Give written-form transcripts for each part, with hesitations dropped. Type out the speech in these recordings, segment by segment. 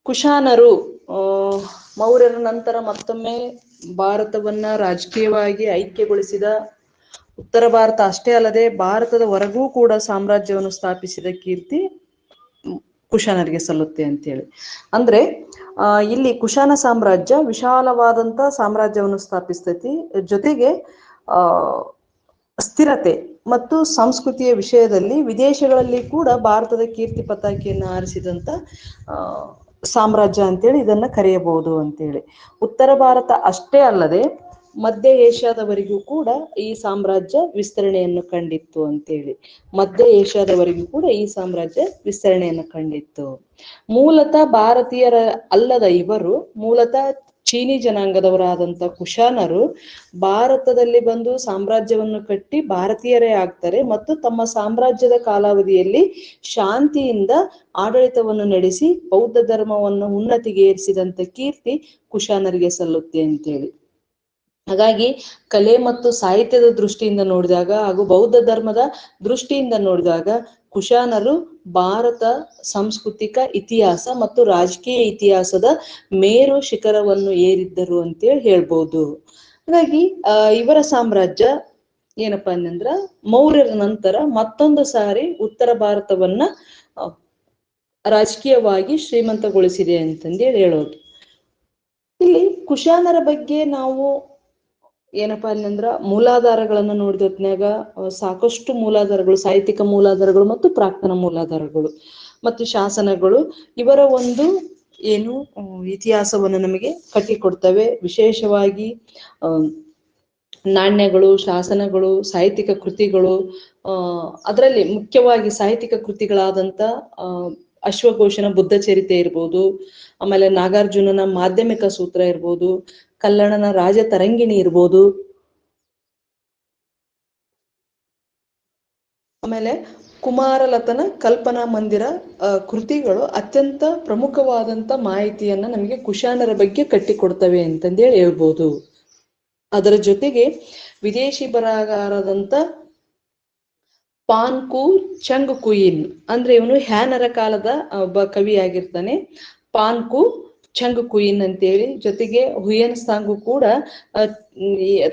ಕುಶಾನರು ಮೌರ್ಯರ ನಂತರ ಮತ್ತೊಮ್ಮೆ ಭಾರತವನ್ನ ರಾಜಕೀಯವಾಗಿ ಐಕ್ಯಗೊಳಿಸಿದ, ಉತ್ತರ ಭಾರತ ಅಷ್ಟೇ ಅಲ್ಲದೆ ಭಾರತದ ಹೊರಗೂ ಕೂಡ ಸಾಮ್ರಾಜ್ಯವನ್ನು ಸ್ಥಾಪಿಸಿದ ಕೀರ್ತಿ ಕುಶಾನರಿಗೆ ಸಲ್ಲುತ್ತೆ ಅಂತೇಳಿ. ಅಂದ್ರೆ ಇಲ್ಲಿ ಕುಶಾನ ಸಾಮ್ರಾಜ್ಯ ವಿಶಾಲವಾದಂತ ಸಾಮ್ರಾಜ್ಯವನ್ನು ಸ್ಥಾಪಿಸ್ತೈತಿ. ಜೊತೆಗೆ ಸ್ಥಿರತೆ ಮತ್ತು ಸಂಸ್ಕೃತಿಯ ವಿಷಯದಲ್ಲಿ ವಿದೇಶಗಳಲ್ಲಿ ಕೂಡ ಭಾರತದ ಕೀರ್ತಿ ಪತಾಕಿಯನ್ನು ಆರಿಸಿದಂತ ಸಾಮ್ರಾಜ್ಯ ಅಂತೇಳಿ ಇದನ್ನ ಕರೆಯಬಹುದು ಅಂತೇಳಿ. ಉತ್ತರ ಭಾರತ ಅಷ್ಟೇ ಅಲ್ಲದೆ ಮಧ್ಯ ಏಷ್ಯಾದವರೆಗೂ ಕೂಡ ಈ ಸಾಮ್ರಾಜ್ಯ ವಿಸ್ತರಣೆಯನ್ನು ಕಂಡಿತ್ತು ಅಂತೇಳಿ. ಮಧ್ಯ ಏಷ್ಯಾದವರೆಗೂ ಕೂಡ ಈ ಸಾಮ್ರಾಜ್ಯ ವಿಸ್ತರಣೆಯನ್ನು ಕಂಡಿತ್ತು. ಮೂಲತಃ ಭಾರತೀಯರ ಅಲ್ಲದ ಇವರು ಮೂಲತಃ ಚೀನಿ ಜನಾಂಗದವರಾದಂಥ ಕುಶಾನರು ಭಾರತದಲ್ಲಿ ಬಂದು ಸಾಮ್ರಾಜ್ಯವನ್ನು ಕಟ್ಟಿ ಭಾರತೀಯರೇ ಆಗ್ತಾರೆ ಮತ್ತು ತಮ್ಮ ಸಾಮ್ರಾಜ್ಯದ ಕಾಲಾವಧಿಯಲ್ಲಿ ಶಾಂತಿಯಿಂದ ಆಡಳಿತವನ್ನು ನಡೆಸಿ ಬೌದ್ಧ ಧರ್ಮವನ್ನು ಉನ್ನತಿಗೆ ಏರಿಸಿದಂತ ಕೀರ್ತಿ ಕುಶಾನರಿಗೆ ಸಲ್ಲುತ್ತೆ ಅಂತೇಳಿ. ಹಾಗಾಗಿ ಕಲೆ ಮತ್ತು ಸಾಹಿತ್ಯದ ದೃಷ್ಟಿಯಿಂದ ನೋಡಿದಾಗ ಹಾಗೂ ಬೌದ್ಧ ಧರ್ಮದ ದೃಷ್ಟಿಯಿಂದ ನೋಡಿದಾಗ ಕುಶಾನರು ಭಾರತ ಸಾಂಸ್ಕೃತಿಕ ಇತಿಹಾಸ ಮತ್ತು ರಾಜಕೀಯ ಇತಿಹಾಸದ ಮೇರು ಶಿಖರವನ್ನು ಏರಿದ್ದರು ಅಂತೇಳಿ ಹೇಳ್ಬೋದು. ಹಾಗಾಗಿ ಇವರ ಸಾಮ್ರಾಜ್ಯ ಏನಪ್ಪಾ ಅಂತಂದ್ರ ಮೌರ್ಯರ ನಂತರ ಮತ್ತೊಂದು ಸಾರಿ ಉತ್ತರ ಭಾರತವನ್ನ ರಾಜಕೀಯವಾಗಿ ಶ್ರೀಮಂತಗೊಳಿಸಿದೆ ಅಂತಂದೇಳಿ ಹೇಳೋದು. ಇಲ್ಲಿ ಕುಶಾನರ ಬಗ್ಗೆ ನಾವು ಏನಪ್ಪಾ ಅಂತಂದ್ರ ಮೂಲಾಧಾರಗಳನ್ನು ನೋಡಿದ ಹೊತ್ನ್ಯಾಗ ಸಾಕಷ್ಟು ಮೂಲಾಧಾರಗಳು, ಸಾಹಿತ್ಯಿಕ ಮೂಲಾಧಾರಗಳು ಮತ್ತು ಪ್ರಾಕ್ತನ ಮೂಲಾಧಾರಗಳು ಮತ್ತು ಶಾಸನಗಳು ಇವರ ಒಂದು ಏನು ಇತಿಹಾಸವನ್ನು ನಮಗೆ ಕಟ್ಟಿಕೊಡ್ತವೆ. ವಿಶೇಷವಾಗಿ ನಾಣ್ಯಗಳು, ಶಾಸನಗಳು, ಸಾಹಿತ್ಯಿಕ ಕೃತಿಗಳು, ಅದರಲ್ಲಿ ಮುಖ್ಯವಾಗಿ ಸಾಹಿತ್ಯಿಕ ಕೃತಿಗಳಾದಂಥ ಅಶ್ವಘೋಷನ ಬುದ್ಧ ಚರಿತೆ ಇರ್ಬೋದು, ಆಮೇಲೆ ನಾಗಾರ್ಜುನನ ಮಾಧ್ಯಮಿಕ ಸೂತ್ರ ಇರ್ಬೋದು, ಕಲ್ಲಣನ ರಾಜ ತರಂಗಿಣಿ ಇರ್ಬೋದು, ಆಮೇಲೆ ಕುಮಾರಲತನ ಕಲ್ಪನಾ ಮಂದಿರ ಕೃತಿಗಳು ಅತ್ಯಂತ ಪ್ರಮುಖವಾದಂತ ಮಾಹಿತಿಯನ್ನ ನಮಗೆ ಕುಶಾನರ ಬಗ್ಗೆ ಕಟ್ಟಿಕೊಡ್ತವೆ ಅಂತಂದೇಳಿ ಹೇಳ್ಬೋದು. ಅದರ ಜೊತೆಗೆ ವಿದೇಶಿ ಬರಹಗಾರದಂತ ಪಾನ್ಕು ಚಂಗ್ ಕುಯಿನ್ ಅಂದ್ರೆ ಇವನು ಹ್ಯಾನರ ಕಾಲದ ಒಬ್ಬ ಕವಿ ಆಗಿರ್ತಾನೆ, ಪಾನ್ಕು ಚಂಗ್ ಕುಯಿನ್ ಅಂತೇಳಿ. ಜೊತೆಗೆ ಹುಯೆನ್ ಸಾಂಗು ಕೂಡ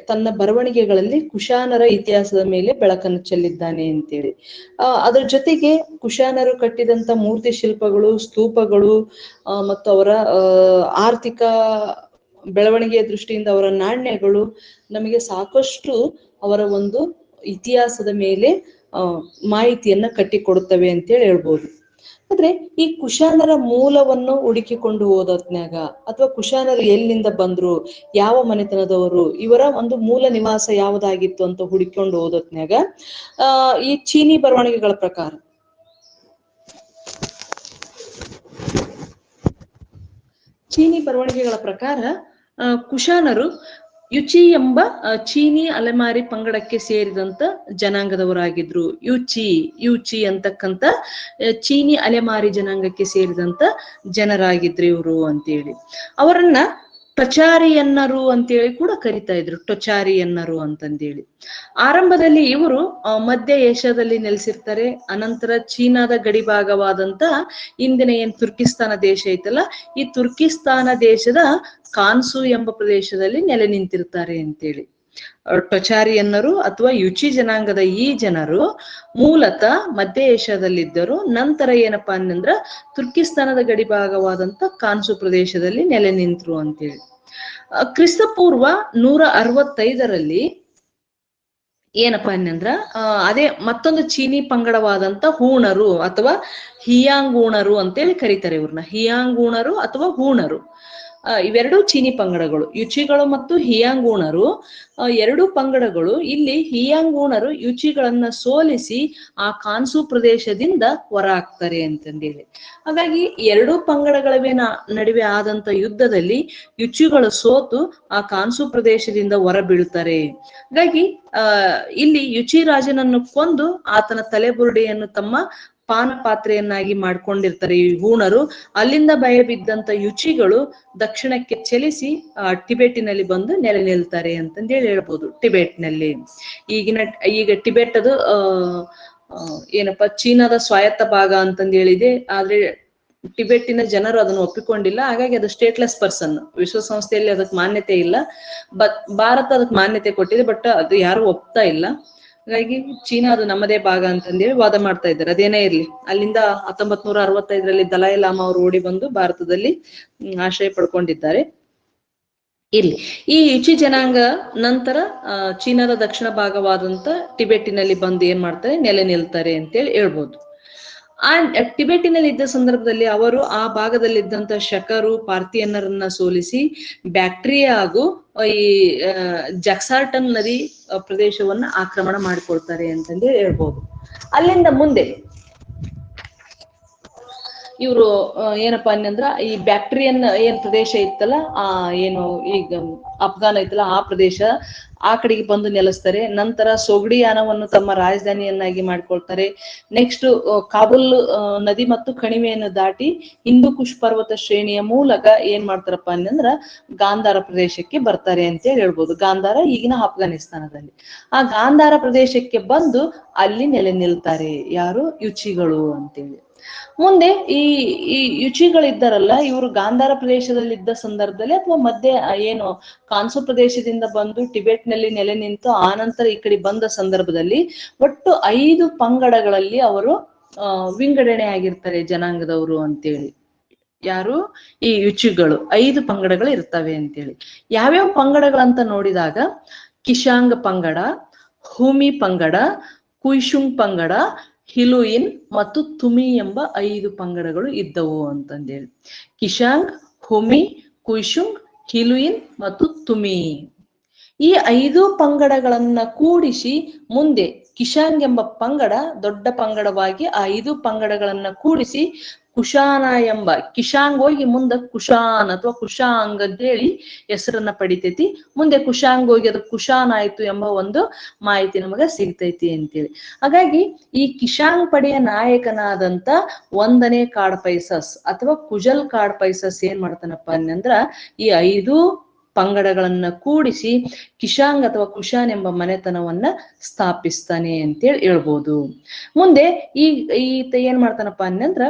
ತನ್ನ ಬರವಣಿಗೆಗಳಲ್ಲಿ ಕುಶಾನರ ಇತಿಹಾಸದ ಮೇಲೆ ಬೆಳಕನ್ನು ಚೆಲ್ಲಿದ್ದಾನೆ ಅಂತೇಳಿ. ಅದರ ಜೊತೆಗೆ ಕುಶಾನರು ಕಟ್ಟಿದಂತ ಮೂರ್ತಿ ಶಿಲ್ಪಗಳು, ಸ್ತೂಪಗಳು ಮತ್ತು ಅವರ ಆರ್ಥಿಕ ಬೆಳವಣಿಗೆಯ ದೃಷ್ಟಿಯಿಂದ ಅವರ ನಾಣ್ಯಗಳು ನಮಗೆ ಸಾಕಷ್ಟು ಅವರ ಒಂದು ಇತಿಹಾಸದ ಮೇಲೆ ಮಾಹಿತಿಯನ್ನ ಕಟ್ಟಿಕೊಡುತ್ತವೆ ಅಂತೇಳಿ ಹೇಳ್ಬೋದು. ಆದ್ರೆ ಈ ಕುಶಾನರ ಮೂಲವನ್ನು ಹುಡುಕಿಕೊಂಡು ಹೋದತ್ನ್ಯಾಗ ಅಥವಾ ಕುಶಾನರು ಎಲ್ಲಿಂದ ಬಂದ್ರು, ಯಾವ ಮನೆತನದವರು, ಇವರ ಒಂದು ಮೂಲ ನಿವಾಸ ಯಾವುದಾಗಿತ್ತು ಅಂತ ಹುಡುಕಿಕೊಂಡು ಹೋದತ್ನ್ಯಾಗ ಈ ಚೀನಿ ಬರವಣಿಗೆಗಳ ಪ್ರಕಾರ ಕುಶಾನರು ಯುಚಿ ಎಂಬ ಚೀನಿ ಅಲೆಮಾರಿ ಪಂಗಡಕ್ಕೆ ಸೇರಿದಂತ ಜನಾಂಗದವರಾಗಿದ್ರು. ಯುಚಿ ಅಂತಕ್ಕಂಥ ಚೀನಿ ಅಲೆಮಾರಿ ಜನಾಂಗಕ್ಕೆ ಸೇರಿದಂತ ಜನರಾಗಿದ್ರು ಇವರು ಅಂತೇಳಿ. ಅವರನ್ನ ಟೊಚಾರಿಯನ್ನರು ಅಂತೇಳಿ ಕೂಡ ಕರಿತಾ ಇದ್ರು, ಟೊಚಾರಿಯನ್ನರು ಅಂತಂದೇಳಿ. ಆರಂಭದಲ್ಲಿ ಇವರು ಮಧ್ಯ ಏಷ್ಯಾದಲ್ಲಿ ನೆಲೆಸಿರ್ತಾರೆ. ಅನಂತರ ಚೀನಾದ ಗಡಿ ಭಾಗವಾದಂತ ಇಂದಿನ ಏನ್ ತುರ್ಕಿಸ್ತಾನ ದೇಶ ಐತಲ್ಲ, ಈ ತುರ್ಕಿಸ್ತಾನ ದೇಶದ ಕಾನ್ಸು ಎಂಬ ಪ್ರದೇಶದಲ್ಲಿ ನೆಲೆ ನಿಂತಿರ್ತಾರೆ ಅಂತೇಳಿ. ಟೊಚಾರಿಯನ್ನರು ಅಥವಾ ಯುಚಿ ಜನಾಂಗದ ಈ ಜನರು ಮೂಲತಃ ಮಧ್ಯ ಏಷ್ಯಾದಲ್ಲಿದ್ದರು. ನಂತರ ಏನಪ್ಪಾ ಅಂತಂದ್ರ ತುರ್ಕಿಸ್ತಾನದ ಗಡಿ ಭಾಗವಾದಂತ ಕಾನ್ಸು ಪ್ರದೇಶದಲ್ಲಿ ನೆಲೆ ನಿಂತರು ಅಂತೇಳಿ. ಕ್ರಿಸ್ತಪೂರ್ವ 165ರಲ್ಲಿ ಏನಪ್ಪಾ ಅಂತಂದ್ರ ಅದೇ ಮತ್ತೊಂದು ಚೀನಿ ಪಂಗಡವಾದಂತ ಹೂಣರು ಅಥವಾ ಹಿಯಾಂಗೂಣರು ಅಂತೇಳಿ ಕರೀತಾರೆ ಇವ್ರನ್ನ. ಹಿಯಾಂಗೂಣರು ಅಥವಾ ಹೂಣರು ಇವೆರಡೂ ಚೀನಿ ಪಂಗಡಗಳು, ಯುಚಿಗಳು ಮತ್ತು ಹಿಯಾಂಗೂಣರು ಎರಡೂ ಪಂಗಡಗಳು. ಇಲ್ಲಿ ಹಿಯಾಂಗೂಣರು ಯುಚಿಗಳನ್ನ ಸೋಲಿಸಿ ಆ ಕಾನ್ಸು ಪ್ರದೇಶದಿಂದ ಹೊರ ಹಾಕ್ತಾರೆ ಅಂತಂದೇಳಿ. ಹಾಗಾಗಿ ಎರಡೂ ಪಂಗಡಗಳ ನಡುವೆ ಆದಂತ ಯುದ್ಧದಲ್ಲಿ ಯುಚಿಗಳು ಸೋತು ಆ ಕಾನ್ಸು ಪ್ರದೇಶದಿಂದ ಹೊರ ಬೀಳ್ತಾರೆ. ಹಾಗಾಗಿ ಇಲ್ಲಿ ಯುಚಿ ರಾಜನನ್ನು ಕೊಂದು ಆತನ ತಲೆಬುರುಡೆಯನ್ನು ತಮ್ಮ ಪಾನ ಪಾತ್ರೆಯನ್ನಾಗಿ ಮಾಡ್ಕೊಂಡಿರ್ತಾರೆ ಈ ಹೂಣರು. ಅಲ್ಲಿಂದ ಭಯ ಬಿದ್ದಂತ ಯುಚಿಗಳು ದಕ್ಷಿಣಕ್ಕೆ ಚಲಿಸಿ ಟಿಬೆಟಿನಲ್ಲಿ ಬಂದು ನೆಲೆ ನಿಲ್ತಾರೆ ಅಂತಂದೇಳಿ ಹೇಳ್ಬೋದು. ಟಿಬೆಟ್ನಲ್ಲಿ ಈಗ ಟಿಬೆಟ್ ಅದು ಏನಪ್ಪಾ ಚೀನಾದ ಸ್ವಾಯತ್ತ ಭಾಗ ಅಂತಂದೇಳಿದೆ. ಆದ್ರೆ ಟಿಬೆಟ್ಟಿನ ಜನರು ಅದನ್ನು ಒಪ್ಪಿಕೊಂಡಿಲ್ಲ. ಹಾಗಾಗಿ ಅದು ಸ್ಟೇಟ್ಲೆಸ್ ಪರ್ಸನ್, ವಿಶ್ವಸಂಸ್ಥೆಯಲ್ಲಿ ಅದಕ್ಕೆ ಮಾನ್ಯತೆ ಇಲ್ಲ. ಭಾರತ ಅದಕ್ಕೆ ಮಾನ್ಯತೆ ಕೊಟ್ಟಿದೆ, ಬಟ್ ಅದು ಯಾರು ಒಪ್ತಾ ಇಲ್ಲ. ಹಾಗಾಗಿ ಚೀನಾ ಅದು ನಮ್ಮದೇ ಭಾಗ ಅಂತಂದೇಳಿ ವಾದ ಮಾಡ್ತಾ ಇದ್ದಾರೆ. ಅದೇನೇ ಇರ್ಲಿ, ಅಲ್ಲಿಂದ 1965ರಲ್ಲಿ ದಲೈ ಲಾಮಾ ಅವರು ಓಡಿ ಬಂದು ಭಾರತದಲ್ಲಿ ಆಶ್ರಯ ಪಡ್ಕೊಂಡಿದ್ದಾರೆ. ಇಲ್ಲಿ ಈ ಯುಚಿ ಜನಾಂಗ ನಂತರ ಚೀನಾದ ದಕ್ಷಿಣ ಭಾಗವಾದಂತ ಟಿಬೆಟ್ಟಿನಲ್ಲಿ ಬಂದು ಏನ್ ಮಾಡ್ತಾರೆ, ನೆಲೆ ನಿಲ್ತಾರೆ ಅಂತೇಳಿ ಹೇಳ್ಬೋದು. ಆ ಟಿಬೆಟ್ಟಿನಲ್ಲಿ ಇದ್ದ ಸಂದರ್ಭದಲ್ಲಿ ಅವರು ಆ ಭಾಗದಲ್ಲಿದ್ದಂತ ಶಕರು, ಪಾರ್ಥಿಯನ್ನರನ್ನ ಸೋಲಿಸಿ ಬ್ಯಾಕ್ಟ್ರಿಯಾ ಹಾಗೂ ಈ ಜಕ್ಸಾರ್ಟನ್ ನದಿ ಪ್ರದೇಶವನ್ನ ಆಕ್ರಮಣ ಮಾಡಿಕೊಳ್ತಾರೆ ಅಂತಂದು ಹೇಳ್ಬೋದು. ಅಲ್ಲಿಂದ ಮುಂದೆ ಇವರು ಏನಪ್ಪಾ ಅನ್ನಂದ್ರ ಈ ಬ್ಯಾಕ್ಟ್ರಿಯನ್ ಏನ್ ಪ್ರದೇಶ ಇತ್ತಲ್ಲ, ಏನು ಈಗ ಅಫ್ಘಾನ್ ಐತಲ್ಲ ಆ ಪ್ರದೇಶ, ಆ ಕಡೆಗೆ ಬಂದು ನೆಲೆಸ್ತಾರೆ. ನಂತರ ಸೊಗಡಿಯಾನವನ್ನು ತಮ್ಮ ರಾಜಧಾನಿಯನ್ನಾಗಿ ಮಾಡ್ಕೊಳ್ತಾರೆ. ನೆಕ್ಸ್ಟ್ ಕಾಬೂಲ್ ನದಿ ಮತ್ತು ಕಣಿವೆಯನ್ನು ದಾಟಿ ಹಿಂದೂ ಕುಶ್ ಪರ್ವತ ಶ್ರೇಣಿಯ ಮೂಲಕ ಏನ್ ಮಾಡ್ತಾರಪ್ಪ ಅನ್ನಂದ್ರ ಗಾಂಧಾರ ಪ್ರದೇಶಕ್ಕೆ ಬರ್ತಾರೆ ಅಂತ ಹೇಳ್ಬೋದು. ಗಾಂಧಾರ ಈಗಿನ ಅಫ್ಘಾನಿಸ್ತಾನದಲ್ಲಿ. ಆ ಗಾಂಧಾರ ಪ್ರದೇಶಕ್ಕೆ ಬಂದು ಅಲ್ಲಿ ನೆಲೆ ನಿಲ್ತಾರೆ ಯಾರು, ಯುಚಿಗಳು ಅಂತೇಳಿ. ಮುಂದೆ ಈ ಯುಚಿಗಳಿದ್ದಾರಲ್ಲ, ಇವರು ಗಾಂಧಾರ ಪ್ರದೇಶದಲ್ಲಿದ್ದ ಸಂದರ್ಭದಲ್ಲಿ ಅಥವಾ ಮಧ್ಯೆ ಏನು ಕಾನ್ಸೋ ಪ್ರದೇಶದಿಂದ ಬಂದು ಟಿಬೆಟ್ ನಲ್ಲಿ ನೆಲೆ ನಿಂತು ಆನಂತರ ಈ ಕಡೆ ಬಂದ ಸಂದರ್ಭದಲ್ಲಿ ಒಟ್ಟು 5 ಪಂಗಡಗಳಲ್ಲಿ ಅವರು ವಿಂಗಡಣೆ ಆಗಿರ್ತಾರೆ ಜನಾಂಗದವರು ಅಂತೇಳಿ. ಯಾರು, ಈ ಯುಚಿಗಳು 5 ಪಂಗಡಗಳು ಇರ್ತವೆ ಅಂತೇಳಿ. ಯಾವ್ಯಾವ ಪಂಗಡಗಳಂತ ನೋಡಿದಾಗ ಕಿಶಾಂಗ್ ಪಂಗಡ, ಹುಮಿ ಪಂಗಡ, ಕುಯ್ಶುಂಗ್ ಪಂಗಡ, ಹಿಲುಯಿನ್ ಮತ್ತು ತುಮಿ ಎಂಬ 5 ಪಂಗಡಗಳು ಇದ್ದವು ಅಂತಂದೇಳಿ. ಕಿಶಾಂಗ್, ಹುಮಿ, ಕುಯ್ಶುಂಗ್, ಹಿಲುಯಿನ್ ಮತ್ತು ತುಮಿ ಈ 5 ಪಂಗಡಗಳನ್ನ ಕೂಡಿಸಿ ಮುಂದೆ ಕಿಶಾಂಗ್ ಎಂಬ ಪಂಗಡ ದೊಡ್ಡ ಪಂಗಡವಾಗಿ ಆ 5 ಪಂಗಡಗಳನ್ನ ಕೂಡಿಸಿ ಕುಶಾನ ಎಂಬ, ಕಿಶಾಂಗ್ ಹೋಗಿ ಮುಂದೆ ಕುಶಾನ್ ಅಥವಾ ಕುಶಾಂಗ್ ಅಂತೇಳಿ ಹೆಸರನ್ನ ಪಡಿತೈತಿ. ಮುಂದೆ ಕುಶಾಂಗ್ ಹೋಗಿ ಅದು ಕುಶಾನ್ ಆಯ್ತು ಎಂಬ ಒಂದು ಮಾಹಿತಿ ನಮಗ ಸಿಗ್ತೈತಿ ಅಂತೇಳಿ. ಹಾಗಾಗಿ ಈ ಕಿಶಾಂಗ್ ಪಡೆಯ ನಾಯಕನಾದಂತ 1ನೇ ಕಾಡ್ಪೈಸಸ್ ಅಥವಾ ಕುಜಲ್ ಕಾಡ್ಪೈಸಸ್ ಏನ್ ಮಾಡ್ತಾನಪ್ಪ ಅನ್ನಂದ್ರ ಈ 5 ಪಂಗಡಗಳನ್ನ ಕೂಡಿಸಿ ಕಿಶಾಂಗ್ ಅಥವಾ ಕುಶಾನ್ ಎಂಬ ಮನೆತನವನ್ನ ಸ್ಥಾಪಿಸ್ತಾನೆ ಅಂತೇಳಿ ಹೇಳ್ಬೋದು. ಮುಂದೆ ಈತ ಏನ್ ಮಾಡ್ತಾನಪ್ಪ ಅನ್ನಂದ್ರ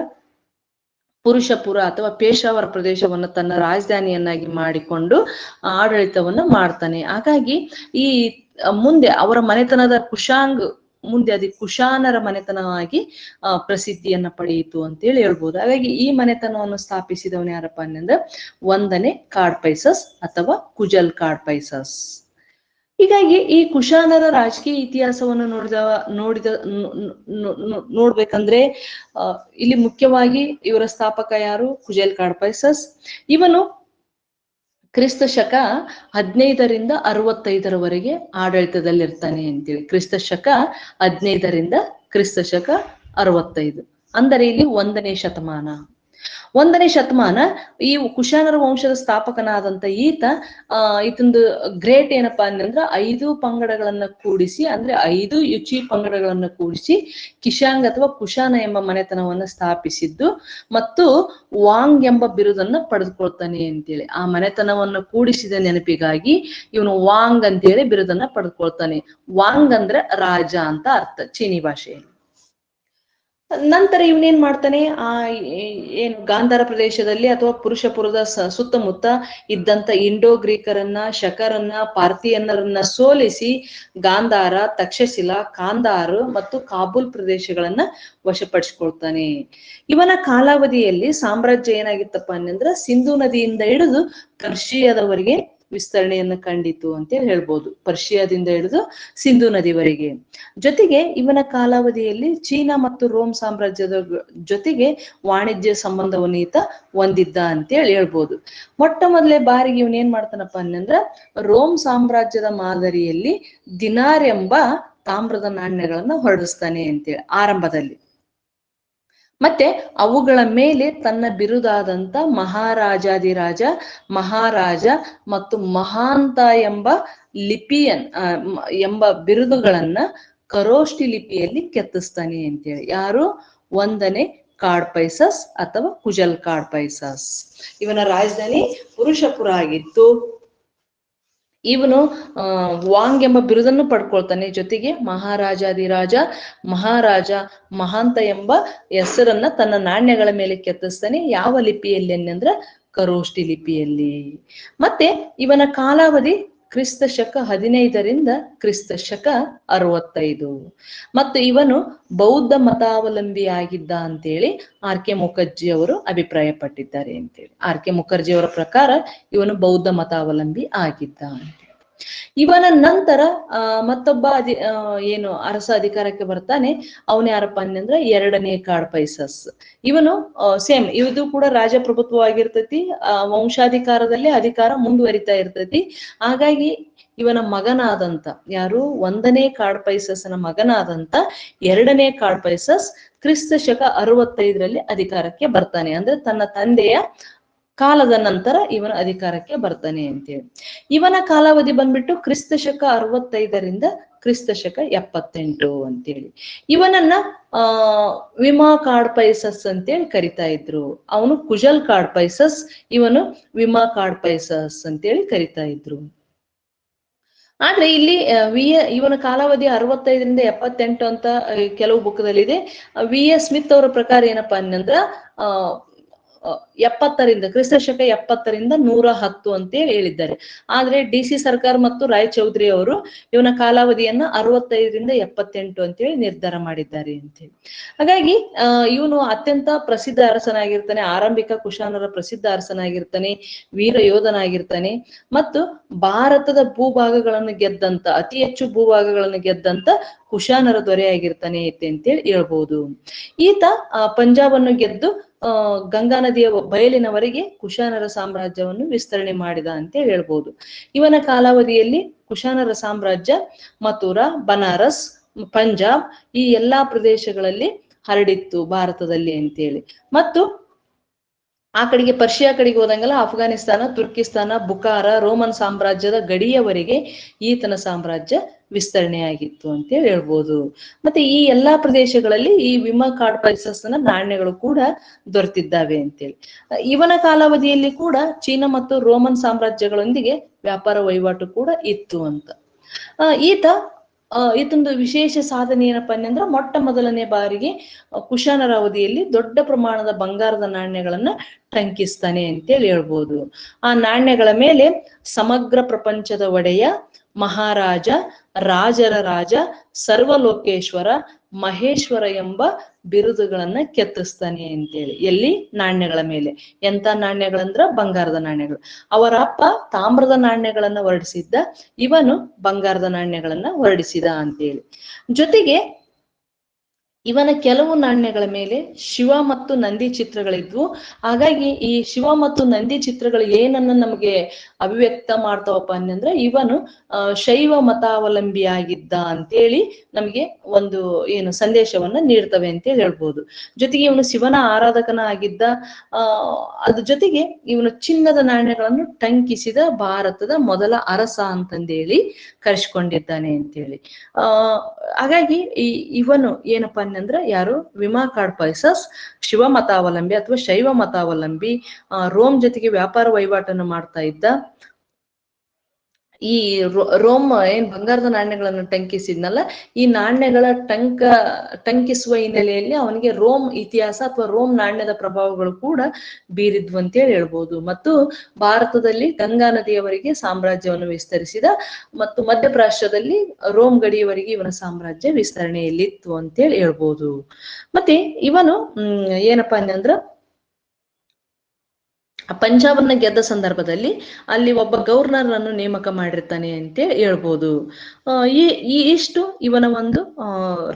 ಪುರುಷಪುರ ಅಥವಾ ಪೇಶಾವರ ಪ್ರದೇಶವನ್ನು ತನ್ನ ರಾಜಧಾನಿಯನ್ನಾಗಿ ಮಾಡಿಕೊಂಡು ಆಡಳಿತವನ್ನ ಮಾಡ್ತಾನೆ. ಹಾಗಾಗಿ ಈ ಮುಂದೆ ಅವರ ಮನೆತನದ ಕುಶಾಂಗ್ ಮುಂದೆ ಅದು ಕುಶಾನರ ಮನೆತನವಾಗಿ ಪ್ರಸಿದ್ಧಿಯನ್ನ ಪಡೆಯಿತು ಅಂತೇಳಿ ಹೇಳ್ಬೋದು. ಹಾಗಾಗಿ ಈ ಮನೆತನವನ್ನು ಸ್ಥಾಪಿಸಿದವನು ಯಾರಪ್ಪ ಅಂದ್ರೆ 1ನೇ ಕಾಡ್ಪೈಸಸ್ ಅಥವಾ ಕುಜಲ್ ಕಾಡ್ಪೈಸಸ್. ಹೀಗಾಗಿ ಈ ಕುಶಾನರ ರಾಜಕೀಯ ಇತಿಹಾಸವನ್ನು ನೋಡ್ಬೇಕಂದ್ರೆ ಇಲ್ಲಿ ಮುಖ್ಯವಾಗಿ ಇವರ ಸ್ಥಾಪಕ ಯಾರು, ಕುಜಲ್ ಕಾಡ್ಪೈಸಸ್. ಇವನು ಕ್ರಿಸ್ತ ಶಕ 15ರಿಂದ 65ರವರೆಗೆ ಆಡಳಿತದಲ್ಲಿರ್ತಾನೆ ಅಂತೇಳಿ. ಕ್ರಿಸ್ತ ಶಕ 15ರಿಂದ ಕ್ರಿಸ್ತ ಶಕ 65 ಅಂದರೆ ಇಲ್ಲಿ 1ನೇ ಶತಮಾನ. 1ನೇ ಶತಮಾನ ಈ ಕುಶಾನರ ವಂಶದ ಸ್ಥಾಪಕನಾದಂತ ಈತಂದು ಗ್ರೇಟ್ ಏನಪ್ಪಾ ಅಂತಂದ್ರ 5 ಪಂಗಡಗಳನ್ನ ಕೂಡಿಸಿ, ಅಂದ್ರೆ 5 ಯುಚಿ ಪಂಗಡಗಳನ್ನ ಕೂಡಿಸಿ ಕಿಶಾಂಗ್ ಅಥವಾ ಕುಶಾನ ಎಂಬ ಮನೆತನವನ್ನ ಸ್ಥಾಪಿಸಿದ್ದು ಮತ್ತು ವಾಂಗ್ ಎಂಬ ಬಿರುದನ್ನ ಪಡೆದುಕೊಳ್ತಾನೆ ಅಂತೇಳಿ. ಆ ಮನೆತನವನ್ನು ಕೂಡಿಸಿದ ನೆನಪಿಗಾಗಿ ಇವನು ವಾಂಗ್ ಅಂತೇಳಿ ಬಿರುದನ್ನ ಪಡೆದುಕೊಳ್ತಾನೆ. ವಾಂಗ್ ಅಂದ್ರೆ ರಾಜ ಅಂತ ಅರ್ಥ ಚೀನಿ ಭಾಷೆಯಲ್ಲಿ. ನಂತರ ಇವನೇನ್ ಮಾಡ್ತಾನೆ, ಏನು ಗಾಂಧಾರ ಪ್ರದೇಶದಲ್ಲಿ ಅಥವಾ ಪುರುಷಪುರದ ಸುತ್ತಮುತ್ತ ಇದ್ದಂತ ಇಂಡೋ ಗ್ರೀಕರನ್ನ, ಶಕರನ್ನ, ಪಾರ್ಥಿಯನ್ನರನ್ನ ಸೋಲಿಸಿ ಗಾಂಧಾರ, ತಕ್ಷಶಿಲಾ, ಕಾಂಧಾರ್ ಮತ್ತು ಕಾಬೂಲ್ ಪ್ರದೇಶಗಳನ್ನ ವಶಪಡಿಸಿಕೊಳ್ತಾನೆ. ಇವನ ಕಾಲಾವಧಿಯಲ್ಲಿ ಸಾಮ್ರಾಜ್ಯ ಏನಾಗಿತ್ತಪ್ಪ ಅಂದ್ರೆ ಸಿಂಧು ನದಿಯಿಂದ ಹಿಡಿದು ಪರ್ಷಿಯಾದವರೆಗೆ ವಿಸ್ತರಣೆಯನ್ನು ಕಂಡಿತು ಅಂತ ಹೇಳ್ಬೋದು. ಪರ್ಷಿಯಾದಿಂದ ಹಿಡಿದು ಸಿಂಧು ನದಿವರೆಗೆ. ಜೊತೆಗೆ ಇವನ ಕಾಲಾವಧಿಯಲ್ಲಿ ಚೀನಾ ಮತ್ತು ರೋಮ್ ಸಾಮ್ರಾಜ್ಯದ ಜೊತೆಗೆ ವಾಣಿಜ್ಯ ಸಂಬಂಧವನ್ನು ಈತ ಹೊಂದಿದ್ದ ಅಂತೇಳಿ ಹೇಳ್ಬೋದು. ಮೊಟ್ಟ ಮೊದಲೇ ಬಾರಿಗೆ ಇವನ್ ಏನ್ ಮಾಡ್ತಾನಪ್ಪ ಅನ್ನಂದ್ರ ರೋಮ್ ಸಾಮ್ರಾಜ್ಯದ ಮಾದರಿಯಲ್ಲಿ ದಿನಾರ್ ಎಂಬ ತಾಮ್ರದ ನಾಣ್ಯಗಳನ್ನ ಹೊರಡಿಸ್ತಾನೆ ಅಂತೇಳಿ ಆರಂಭದಲ್ಲಿ. ಮತ್ತೆ ಅವುಗಳ ಮೇಲೆ ತನ್ನ ಬಿರುದಾದಂತ ಮಹಾರಾಜಾದಿರಾಜ, ಮಹಾರಾಜ ಮತ್ತು ಮಹಾಂತ ಎಂಬ ಎಂಬ ಬಿರುದುಗಳನ್ನ ಕರೋಷ್ಟಿ ಲಿಪಿಯಲ್ಲಿ ಕೆತ್ತಿಸ್ತಾನೆ ಅಂತೇಳಿ. ಯಾರು, 1ನೇ ಕಾಡ್ಪೈಸಸ್ ಅಥವಾ ಕುಜಲ್ ಕಾಡ್ಪೈಸಸ್. ಇವನ ರಾಜಧಾನಿ ಪುರುಷಪುರ ಆಗಿತ್ತು. ಇವನು ವಾಂಗ್ ಎಂಬ ಬಿರುದನ್ನು ಪಡ್ಕೊಳ್ತಾನೆ. ಜೊತೆಗೆ ಮಹಾರಾಜಾದಿರಾಜ, ಮಹಾರಾಜ, ಮಹಾಂತ ಎಂಬ ಹೆಸರನ್ನ ತನ್ನ ನಾಣ್ಯಗಳ ಮೇಲೆ ಕೆತ್ತಿಸ್ತಾನೆ. ಯಾವ ಲಿಪಿಯಲ್ಲಿ ಅಂದ್ರ ಖರೋಷ್ಠಿ ಲಿಪಿಯಲ್ಲಿ. ಮತ್ತೆ ಇವನ ಕಾಲಾವಧಿ ಕ್ರಿಸ್ತ ಶಕ 15ರಿಂದ ಕ್ರಿಸ್ತ ಶಕ 65. ಮತ್ತು ಇವನು ಬೌದ್ಧ ಮತಾವಲಂಬಿ ಆಗಿದ್ದ ಅಂತೇಳಿ ಆರ್ ಕೆ ಮುಖರ್ಜಿ ಅವರು ಅಭಿಪ್ರಾಯ ಪಟ್ಟಿದ್ದಾರೆ ಅಂತೇಳಿ. ಆರ್ ಕೆ ಮುಖರ್ಜಿ ಅವರ ಪ್ರಕಾರ ಇವನು ಬೌದ್ಧ ಮತಾವಲಂಬಿ ಆಗಿದ್ದ. ಇವನ ನಂತರ ಮತ್ತೊಬ್ಬ ಏನು ಅರಸ ಅಧಿಕಾರಕ್ಕೆ ಬರ್ತಾನೆ. ಅವನ ಯಾರಪ್ಪ ಅಂದ್ರೆ 2ನೇ ಕಾಡ್ಪೈಸಸ್. ಇವನು ಸೇಮ್ ಇದು ಕೂಡ ರಾಜಪ್ರಭುತ್ವವಾಗಿರ್ತೈತಿ. ವಂಶಾಧಿಕಾರದಲ್ಲಿ ಅಧಿಕಾರ ಮುಂದುವರಿತಾ ಇರ್ತೈತಿ. ಹಾಗಾಗಿ ಇವನ ಮಗನಾದಂತ ಯಾರು 1ನೇ ಕಾಡ್ಪೈಸಸ್ನ ಮಗನಾದಂತ 2ನೇ ಕಾಡ್ಪೈಸಸ್ ಕ್ರಿಸ್ತ ಶಕ 65ರಲ್ಲಿ ಅಧಿಕಾರಕ್ಕೆ ಬರ್ತಾನೆ. ಅಂದ್ರೆ ತನ್ನ ತಂದೆಯ ಕಾಲದ ನಂತರ ಇವನ ಅಧಿಕಾರಕ್ಕೆ ಬರ್ತಾನೆ ಅಂತೇಳಿ. ಇವನ ಕಾಲಾವಧಿ ಬಂದ್ಬಿಟ್ಟು ಕ್ರಿಸ್ತ ಶಕ 65ರಿಂದ ಕ್ರಿಸ್ತ ಶಕ 78 ಅಂತೇಳಿ. ಇವನನ್ನ ವಿಮಾ ಕಾಡ್ಪೈಸಸ್ ಅಂತೇಳಿ ಕರಿತಾ ಇದ್ರು. ಅವನು ಕುಜಲ್ ಕಾಡ್ಪೈಸಸ್, ಇವನು ವಿಮಾ ಕಾಡ್ಪೈಸಸ್ ಅಂತೇಳಿ ಕರಿತಾ ಇದ್ರು. ಆದ್ರೆ ಇಲ್ಲಿ ಇವನ ಕಾಲಾವಧಿ 65ರಿಂದ 78 ಅಂತ ಕೆಲವು ಬುಕ್ದಲ್ಲಿದೆ. ವಿ.ಎಸ್. ಸ್ಮಿತ್ ಅವರ ಪ್ರಕಾರ ಏನಪ್ಪಾ ಅಂದ್ರ 70ರಿಂದ ಕ್ರಿಸ್ತ ಶಕ 70ರಿಂದ 110 ಅಂತೇಳಿ ಹೇಳಿದ್ದಾರೆ. ಆದ್ರೆ ಡಿ.ಸಿ. ಸರ್ಕಾರ್ ಮತ್ತು ರಾಯ್ ಚೌಧರಿ ಅವರು ಇವನ ಕಾಲಾವಧಿಯನ್ನ 65ರಿಂದ 78 ಅಂತೇಳಿ ನಿರ್ಧಾರ ಮಾಡಿದ್ದಾರೆ ಅಂತೇಳಿ. ಹಾಗಾಗಿ ಇವನು ಅತ್ಯಂತ ಪ್ರಸಿದ್ಧ ಅರಸನಾಗಿರ್ತಾನೆ. ಆರಂಭಿಕ ಕುಶಾನರ ಪ್ರಸಿದ್ಧ ಅರಸನಾಗಿರ್ತಾನೆ, ವೀರ ಯೋಧನಾಗಿರ್ತಾನೆ. ಮತ್ತು ಭಾರತದ ಭೂಭಾಗಗಳನ್ನು ಗೆದ್ದಂತ, ಅತಿ ಹೆಚ್ಚು ಭೂಭಾಗಗಳನ್ನು ಗೆದ್ದಂತ ಕುಶಾನರ ದೊರೆಯಾಗಿರ್ತಾನೆ ಅಂತೇಳಿ ಹೇಳ್ಬೋದು. ಈತ ಪಂಜಾಬನ್ನು ಗೆದ್ದು ಗಂಗಾ ನದಿಯ ಬಯಲಿನವರೆಗೆ ಕುಶಾನರ ಸಾಮ್ರಾಜ್ಯವನ್ನು ವಿಸ್ತರಣೆ ಮಾಡಿದ ಅಂತ ಹೇಳ್ಬೋದು. ಇವನ ಕಾಲಾವಧಿಯಲ್ಲಿ ಕುಶಾನರ ಸಾಮ್ರಾಜ್ಯ ಮಥುರಾ, ಬನಾರಸ್, ಪಂಜಾಬ್ ಈ ಎಲ್ಲಾ ಪ್ರದೇಶಗಳಲ್ಲಿ ಹರಡಿತ್ತು ಭಾರತದಲ್ಲಿ ಅಂತೇಳಿ. ಮತ್ತು ಆ ಕಡೆಗೆ ಪರ್ಷಿಯಾ ಕಡೆಗೆ ಹೋದಂಗೆಲ್ಲ ಅಫ್ಘಾನಿಸ್ತಾನ, ತುರ್ಕಿಸ್ತಾನ, ಬುಖಾರ, ರೋಮನ್ ಸಾಮ್ರಾಜ್ಯದ ಗಡಿಯವರೆಗೆ ಈತನ ಸಾಮ್ರಾಜ್ಯ ವಿಸ್ತರಣೆಯಾಗಿತ್ತು ಅಂತೇಳಿ ಹೇಳ್ಬೋದು. ಮತ್ತೆ ಈ ಎಲ್ಲಾ ಪ್ರದೇಶಗಳಲ್ಲಿ ಈ ವಿಮಾ ಕಾಡ್ಪೈಸಸ್ನ ನಾಣ್ಯಗಳು ಕೂಡ ದೊರೆತಿದ್ದಾವೆ ಅಂತೇಳಿ. ಇವನ ಕಾಲಾವಧಿಯಲ್ಲಿ ಕೂಡ ಚೀನಾ ಮತ್ತು ರೋಮನ್ ಸಾಮ್ರಾಜ್ಯಗಳೊಂದಿಗೆ ವ್ಯಾಪಾರ ವಹಿವಾಟು ಕೂಡ ಇತ್ತು ಅಂತ. ಈತೊಂದು ವಿಶೇಷ ಸಾಧನೆ ಏನಪ್ಪಾ ಅಂದ್ರೆ ಮೊಟ್ಟ ಮೊದಲನೇ ಬಾರಿಗೆ ಕುಶಾನರ ಅವಧಿಯಲ್ಲಿ ದೊಡ್ಡ ಪ್ರಮಾಣದ ಬಂಗಾರದ ನಾಣ್ಯಗಳನ್ನ ಟಂಕಿಸ್ತಾನೆ ಅಂತೇಳಿ ಹೇಳ್ಬೋದು. ಆ ನಾಣ್ಯಗಳ ಮೇಲೆ ಸಮಗ್ರ ಪ್ರಪಂಚದ ಒಡೆಯ, ಮಹಾರಾಜ, ರಾಜರ ರಾಜ, ಸರ್ವಲೋಕೇಶ್ವರ, ಮಹೇಶ್ವರ ಎಂಬ ಬಿರುದುಗಳನ್ನ ಕೆತ್ತಿಸ್ತಾನೆ ಅಂತೇಳಿ. ಎಲ್ಲಿ? ನಾಣ್ಯಗಳ ಮೇಲೆ. ಎಂತ ನಾಣ್ಯಗಳಂದ್ರ ಬಂಗಾರದ ನಾಣ್ಯಗಳು. ಅವರ ಅಪ್ಪ ತಾಮ್ರದ ನಾಣ್ಯಗಳನ್ನ ಹೊರಡಿಸಿದ್ದ, ಇವನು ಬಂಗಾರದ ನಾಣ್ಯಗಳನ್ನ ಹೊರಡಿಸಿದ ಅಂತೇಳಿ. ಜೊತೆಗೆ ಇವನ ಕೆಲವು ನಾಣ್ಯಗಳ ಮೇಲೆ ಶಿವ ಮತ್ತು ನಂದಿ ಚಿತ್ರಗಳಿದ್ವು. ಹಾಗಾಗಿ ಈ ಶಿವ ಮತ್ತು ನಂದಿ ಚಿತ್ರಗಳು ಏನನ್ನ ನಮಗೆ ಅಭಿವ್ಯಕ್ತ ಮಾಡ್ತಾವಪ್ಪ ಅಂದ್ರೆ ಇವನು ಶೈವ ಮತಾವಲಂಬಿಯಾಗಿದ್ದ ಅಂತೇಳಿ ನಮಗೆ ಒಂದು ಏನು ಸಂದೇಶವನ್ನ ನೀಡ್ತವೆ ಅಂತೇಳಿ ಹೇಳ್ಬೋದು. ಜೊತೆಗೆ ಇವನು ಶಿವನ ಆರಾಧಕನ ಆಗಿದ್ದ. ಅದ್ರ ಜೊತೆಗೆ ಇವನು ಚಿನ್ನದ ನಾಣ್ಯಗಳನ್ನು ಟಂಕಿಸಿದ ಭಾರತದ ಮೊದಲ ಅರಸ ಅಂತಂದೇಳಿ ಕರೆಸ್ಕೊಂಡಿದ್ದಾನೆ ಅಂತೇಳಿ. ಹಾಗಾಗಿ ಇವನು ಏನಪ್ಪಾ ಅಂದ್ರೆ ಯಾರು? ವಿಮಾ ಕಾಡ್ಪೈಸಸ್ ಶಿವ ಮತಾವಲಂಬಿ ಅಥವಾ ಶೈವ ಮತಾವಲಂಬಿ. ರೋಮ್ ಜೊತೆಗೆ ವ್ಯಾಪಾರ ವಹಿವಾಟನ್ನು ಮಾಡ್ತಾ ಇದ್ದ. ಈ ರೋಮ್ ಏನ್ ಬಂಗಾರದ ನಾಣ್ಯಗಳನ್ನು ಟಂಕಿಸಿದ್ನಲ್ಲ, ಈ ನಾಣ್ಯಗಳ ಟಂಕಿಸುವ ಹಿನ್ನೆಲೆಯಲ್ಲಿ ಅವನಿಗೆ ರೋಮ್ ಇತಿಹಾಸ ಅಥವಾ ರೋಮ್ ನಾಣ್ಯದ ಪ್ರಭಾವಗಳು ಕೂಡ ಬೀರಿದ್ವು ಅಂತೇಳಿ ಹೇಳ್ಬೋದು. ಮತ್ತು ಭಾರತದಲ್ಲಿ ಗಂಗಾ ನದಿಯವರೆಗೆ ಸಾಮ್ರಾಜ್ಯವನ್ನು ವಿಸ್ತರಿಸಿದ. ಮತ್ತು ಮಧ್ಯಪ್ರಾಚ್ಯದಲ್ಲಿ ರೋಮ್ ಗಡಿಯವರೆಗೆ ಇವನ ಸಾಮ್ರಾಜ್ಯ ವಿಸ್ತರಣೆಯಲ್ಲಿತ್ತು ಅಂತೇಳಿ ಹೇಳ್ಬೋದು. ಮತ್ತೆ ಇವನು ಏನಪ್ಪಾ ಅಂದ್ರ ಪಂಜಾಬನ್ನ ಗೆದ್ದ ಸಂದರ್ಭದಲ್ಲಿ ಅಲ್ಲಿ ಒಬ್ಬ ಗವರ್ನರ್ ಅನ್ನು ನೇಮಕ ಮಾಡಿರ್ತಾನೆ ಅಂತ ಹೇಳ್ಬೋದು. ಇಷ್ಟು ಇವನ ಒಂದು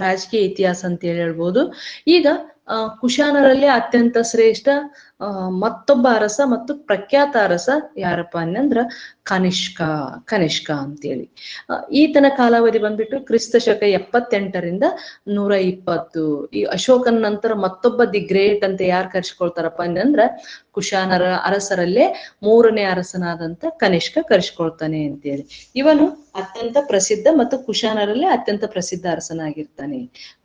ರಾಜಕೀಯ ಇತಿಹಾಸ ಅಂತ ಹೇಳ್ಬೋದು. ಈಗ ಕುಶಾನರಲ್ಲಿ ಅತ್ಯಂತ ಶ್ರೇಷ್ಠ ಮತ್ತೊಬ್ಬ ಅರಸ ಮತ್ತು ಪ್ರಖ್ಯಾತ ಅರಸ ಯಾರಪ್ಪ ಅಂದ್ರ ಕನಿಷ್ಕ ಅಂತೇಳಿ. ಈತನ ಕಾಲಾವಧಿ ಬಂದ್ಬಿಟ್ಟು ಕ್ರಿಸ್ತ ಶಕ 78ರಿಂದ 120. ಈ ಅಶೋಕನ ನಂತರ ಮತ್ತೊಬ್ಬ ದಿ ಗ್ರೇಟ್ ಅಂತ ಯಾರು ಕರೆಸ್ಕೊಳ್ತಾರಪ್ಪ ಅಂದ್ರ ಕುಶಾನರ ಅರಸರಲ್ಲೇ 3ನೇ ಅರಸನಾದಂತ ಕನಿಷ್ಕ ಕರೆಸ್ಕೊಳ್ತಾನೆ ಅಂತೇಳಿ. ಇವನು ಅತ್ಯಂತ ಪ್ರಸಿದ್ಧ ಮತ್ತು ಕುಶಾನರಲ್ಲೇ ಅತ್ಯಂತ ಪ್ರಸಿದ್ಧ ಅರಸನಾಗಿರ್ತಾನೆ.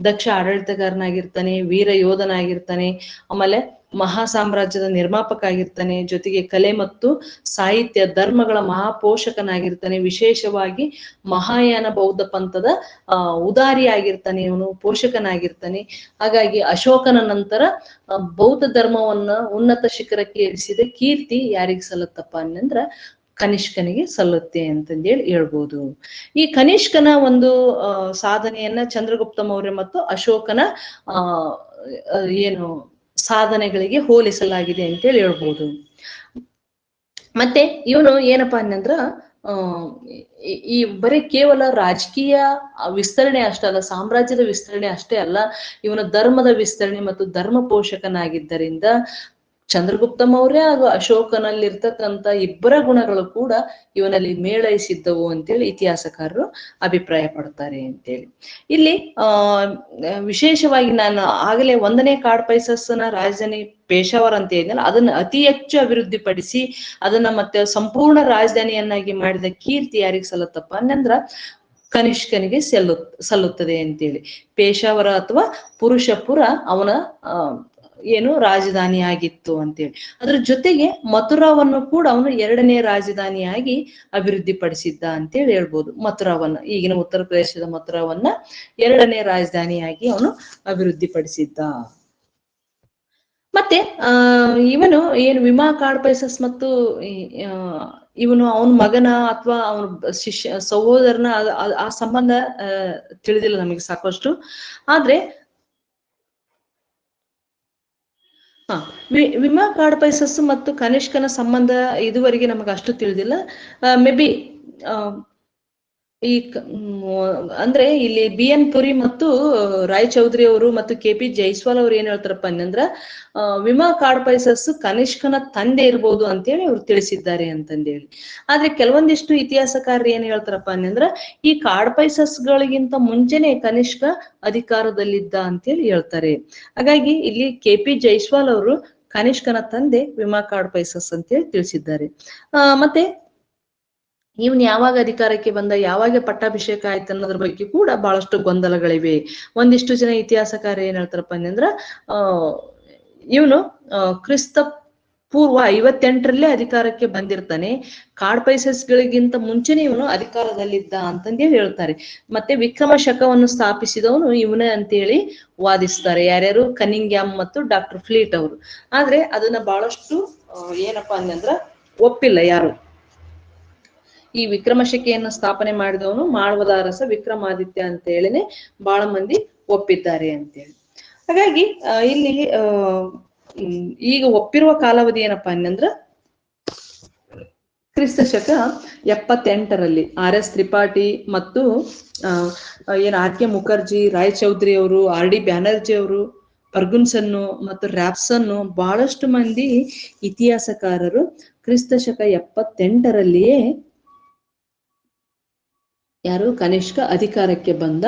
ದಕ್ಷ ಆಡಳಿತಗಾರನಾಗಿರ್ತಾನೆ, ವೀರ ಯೋಧನಾಗಿರ್ತಾನೆ. ಆಮೇಲೆ ಮಹಾ ಸಾಮ್ರಾಜ್ಯದ ನಿರ್ಮಾಪಕ ಆಗಿರ್ತಾನೆ, ಜೊತೆಗೆ ಕಲೆ ಮತ್ತು ಸಾಹಿತ್ಯ ಧರ್ಮಗಳ ಮಹಾಪೋಷಕನಾಗಿರ್ತಾನೆ. ವಿಶೇಷವಾಗಿ ಮಹಾಯಾನ ಬೌದ್ಧ ಪಂಥದ ಉದಾರಿ ಆಗಿರ್ತಾನೆ, ಇವನು ಪೋಷಕನಾಗಿರ್ತಾನೆ. ಹಾಗಾಗಿ ಅಶೋಕನ ನಂತರ ಬೌದ್ಧ ಧರ್ಮವನ್ನ ಉನ್ನತ ಶಿಖರಕ್ಕೆ ಏರಿಸಿದ ಕೀರ್ತಿ ಯಾರಿಗೆ ಸಲ್ಲುತ್ತಪ್ಪ ಅನ್ನಂದ್ರ ಕನಿಷ್ಕನಿಗೆ ಸಲ್ಲುತ್ತೆ ಅಂತಂದೇಳಿ ಹೇಳ್ಬೋದು. ಈ ಕನಿಷ್ಕನ ಒಂದು ಸಾಧನೆಯನ್ನ ಚಂದ್ರಗುಪ್ತ ಮೌರ್ಯ ಮತ್ತು ಅಶೋಕನ ಏನು ಸಾಧನೆಗಳಿಗೆ ಹೋಲಿಸಲಾಗಿದೆ ಅಂತೇಳಿ ಹೇಳ್ಬೋದು. ಮತ್ತೆ ಇವನು ಏನಪ್ಪಾ ಅನ್ನಂದ್ರ ಈ ಬರೀ ಕೇವಲ ರಾಜಕೀಯ ವಿಸ್ತರಣೆ ಅಷ್ಟೇ ಅಲ್ಲ, ಸಾಮ್ರಾಜ್ಯದ ವಿಸ್ತರಣೆ ಅಷ್ಟೇ ಅಲ್ಲ, ಇವನ ಧರ್ಮದ ವಿಸ್ತರಣೆ ಮತ್ತು ಧರ್ಮ ಪೋಷಕನಾಗಿದ್ದರಿಂದ ಚಂದ್ರಗುಪ್ತ ಮೌರ್ಯ ಹಾಗೂ ಅಶೋಕನಲ್ಲಿರ್ತಕ್ಕಂಥ ಇಬ್ಬರ ಗುಣಗಳು ಕೂಡ ಇವನಲ್ಲಿ ಮೇಳೈಸಿದ್ದವು ಅಂತೇಳಿ ಇತಿಹಾಸಕಾರರು ಅಭಿಪ್ರಾಯ ಪಡ್ತಾರೆ ಅಂತೇಳಿ. ಇಲ್ಲಿ ವಿಶೇಷವಾಗಿ ನಾನು ಆಗಲೇ 1ನೇ ಕಾಡ್ಪೈಸಸ್ನ ರಾಜಧಾನಿ ಪೇಶಾವರ್ ಅಂತ ಹೇಳಿದ್ನಲ್ಲ, ಅದನ್ನ ಅತಿ ಹೆಚ್ಚು ಅಭಿವೃದ್ಧಿಪಡಿಸಿ ಅದನ್ನ ಮತ್ತೆ ಸಂಪೂರ್ಣ ರಾಜಧಾನಿಯನ್ನಾಗಿ ಮಾಡಿದ ಕೀರ್ತಿ ಯಾರಿಗೆ ಸಲ್ಲುತ್ತಪ್ಪ ಅನ್ನಂದ್ರ ಕನಿಷ್ಕನಿಗೆ ಸಲ್ಲುತ್ತದೆ ಅಂತೇಳಿ. ಪೇಶಾವರ ಅಥವಾ ಪುರುಷಪುರ ಅವನ ಏನು ರಾಜಧಾನಿ ಆಗಿತ್ತು ಅಂತೇಳಿ. ಅದ್ರ ಜೊತೆಗೆ ಮಥುರಾವನ್ನು ಕೂಡ ಅವನು 2ನೇ ರಾಜಧಾನಿಯಾಗಿ ಅಭಿವೃದ್ಧಿ ಪಡಿಸಿದ್ದ ಅಂತೇಳಿ ಹೇಳ್ಬೋದು. ಮಥುರಾವನ್ನ, ಈಗಿನ ಉತ್ತರ ಪ್ರದೇಶದ ಮಥುರಾವನ್ನ 2ನೇ ರಾಜಧಾನಿಯಾಗಿ ಅವನು ಅಭಿವೃದ್ಧಿ ಪಡಿಸಿದ್ದ. ಮತ್ತೆ ಇವನು ಏನು ವಿಮಾ ಕಾಡ್ಪೈಸಸ್ ಮತ್ತು ಇವನು ಅವನ ಮಗನ ಅಥವಾ ಅವನ ಸಹೋದರನ ಆ ಸಂಬಂಧ ತಿಳಿದಿಲ್ಲ ನಮಗೆ ಸಾಕಷ್ಟು. ಆದ್ರೆ ವಿಮಾ ಕಾಡ್ಪೈಸಸ್ ಮತ್ತು ಕನಿಷ್ಕನ ಸಂಬಂಧ ಇದುವರೆಗೆ ನಮಗೆ ಅಷ್ಟು ತಿಳಿದಿಲ್ಲ. ಮೇ ಬಿ ಅಂದ್ರೆ ಇಲ್ಲಿ BN ಪುರಿ ಮತ್ತು ರಾಯ್ ಚೌಧರಿ ಅವರು ಮತ್ತು KP ಜೈಸ್ವಾಲ್ ಅವ್ರು ಏನ್ ಹೇಳ್ತಾರಪ್ಪ ಅನ್ನಂದ್ರ ವಿಮಾ ಕಾಡ್ಪೈಸಸ್ ಕನಿಷ್ಕನ ತಂದೆ ಇರ್ಬೋದು ಅಂತೇಳಿ ಅವ್ರು ತಿಳಿಸಿದ್ದಾರೆ ಅಂತಂದೇಳಿ. ಆದ್ರೆ ಕೆಲವೊಂದಿಷ್ಟು ಇತಿಹಾಸಕಾರರು ಏನ್ ಹೇಳ್ತಾರಪ್ಪ ಅನ್ನಂದ್ರ ಈ ಕಾಡ್ಪೈಸಸ್ ಗಳಿಗಿಂತ ಮುಂಚೆನೆ ಕನಿಷ್ಕ ಅಧಿಕಾರದಲ್ಲಿದ್ದ ಅಂತೇಳಿ ಹೇಳ್ತಾರೆ. ಹಾಗಾಗಿ ಇಲ್ಲಿ KP ಜೈಸ್ವಾಲ್ ಅವರು ಕನಿಷ್ಕನ ತಂದೆ ವಿಮಾ ಕಾಡ್ಪೈಸಸ್ ಅಂತೇಳಿ ತಿಳಿಸಿದ್ದಾರೆ. ಮತ್ತೆ ಇವನ್ ಯಾವಾಗ ಅಧಿಕಾರಕ್ಕೆ ಬಂದ, ಯಾವಾಗ ಪಟ್ಟಾಭಿಷೇಕ ಆಯ್ತು ಅನ್ನೋದ್ರ ಬಗ್ಗೆ ಕೂಡ ಬಹಳಷ್ಟು ಗೊಂದಲಗಳಿವೆ. ಒಂದಿಷ್ಟು ಜನ ಇತಿಹಾಸಕಾರ ಏನ್ ಹೇಳ್ತಾರಪ್ಪ ಅಂದ್ರ ಇವನು ಕ್ರಿಸ್ತ ಪೂರ್ವ 58ರಲ್ಲೇ ಅಧಿಕಾರಕ್ಕೆ ಬಂದಿರ್ತಾನೆ. ಕಾಡ್ಪೈಸಸ್ಗಳಿಗಿಂತ ಮುಂಚೆನೆ ಇವನು ಅಧಿಕಾರದಲ್ಲಿದ್ದ ಅಂತಂದೇಳಿ ಹೇಳ್ತಾರೆ. ಮತ್ತೆ ವಿಕ್ರಮ ಶಕವನ್ನು ಸ್ಥಾಪಿಸಿದವನು ಇವನೇ ಅಂತೇಳಿ ವಾದಿಸ್ತಾರೆ. ಯಾರ್ಯಾರು? ಕನಿಂಗ್ಯಾಮ್ ಮತ್ತು ಡಾಕ್ಟರ್ ಫ್ಲೀಟ್ ಅವರು. ಆದ್ರೆ ಅದನ್ನ ಬಹಳಷ್ಟು ಏನಪ್ಪಾ ಅಂದ್ರ ಒಪ್ಪಿಲ್ಲ ಯಾರು. ಈ ವಿಕ್ರಮಶಕೆಯನ್ನು ಸ್ಥಾಪನೆ ಮಾಡಿದವನು ಮಾಳ್ವದ ಅರಸ ವಿಕ್ರಮಾದಿತ್ಯ ಅಂತ ಹೇಳಿನೇ ಬಹಳ ಮಂದಿ ಒಪ್ಪಿದ್ದಾರೆ ಅಂತೇಳಿ. ಹಾಗಾಗಿ ಇಲ್ಲಿ ಈಗ ಒಪ್ಪಿರುವ ಕಾಲಾವಧಿ ಏನಪ್ಪಾ ಅನ್ನಂದ್ರ ಕ್ರಿಸ್ತಶಕ 78ರಲ್ಲಿ RS ತ್ರಿಪಾಠಿ ಮತ್ತು RK ಮುಖರ್ಜಿ, ರಾಯ್ ಚೌಧರಿ ಅವರು, RD ಬ್ಯಾನರ್ಜಿ ಅವರು, ಫರ್ಗುನ್ಸನ್ನು ಮತ್ತು ರ್ಯಾಪ್ಸನ್ನು ಬಹಳಷ್ಟು ಮಂದಿ ಇತಿಹಾಸಕಾರರು ಕ್ರಿಸ್ತಶಕ 78ರಲ್ಲಿಯೇ ಯಾರು ಕನಿಷ್ಕ ಅಧಿಕಾರಕ್ಕೆ ಬಂದ.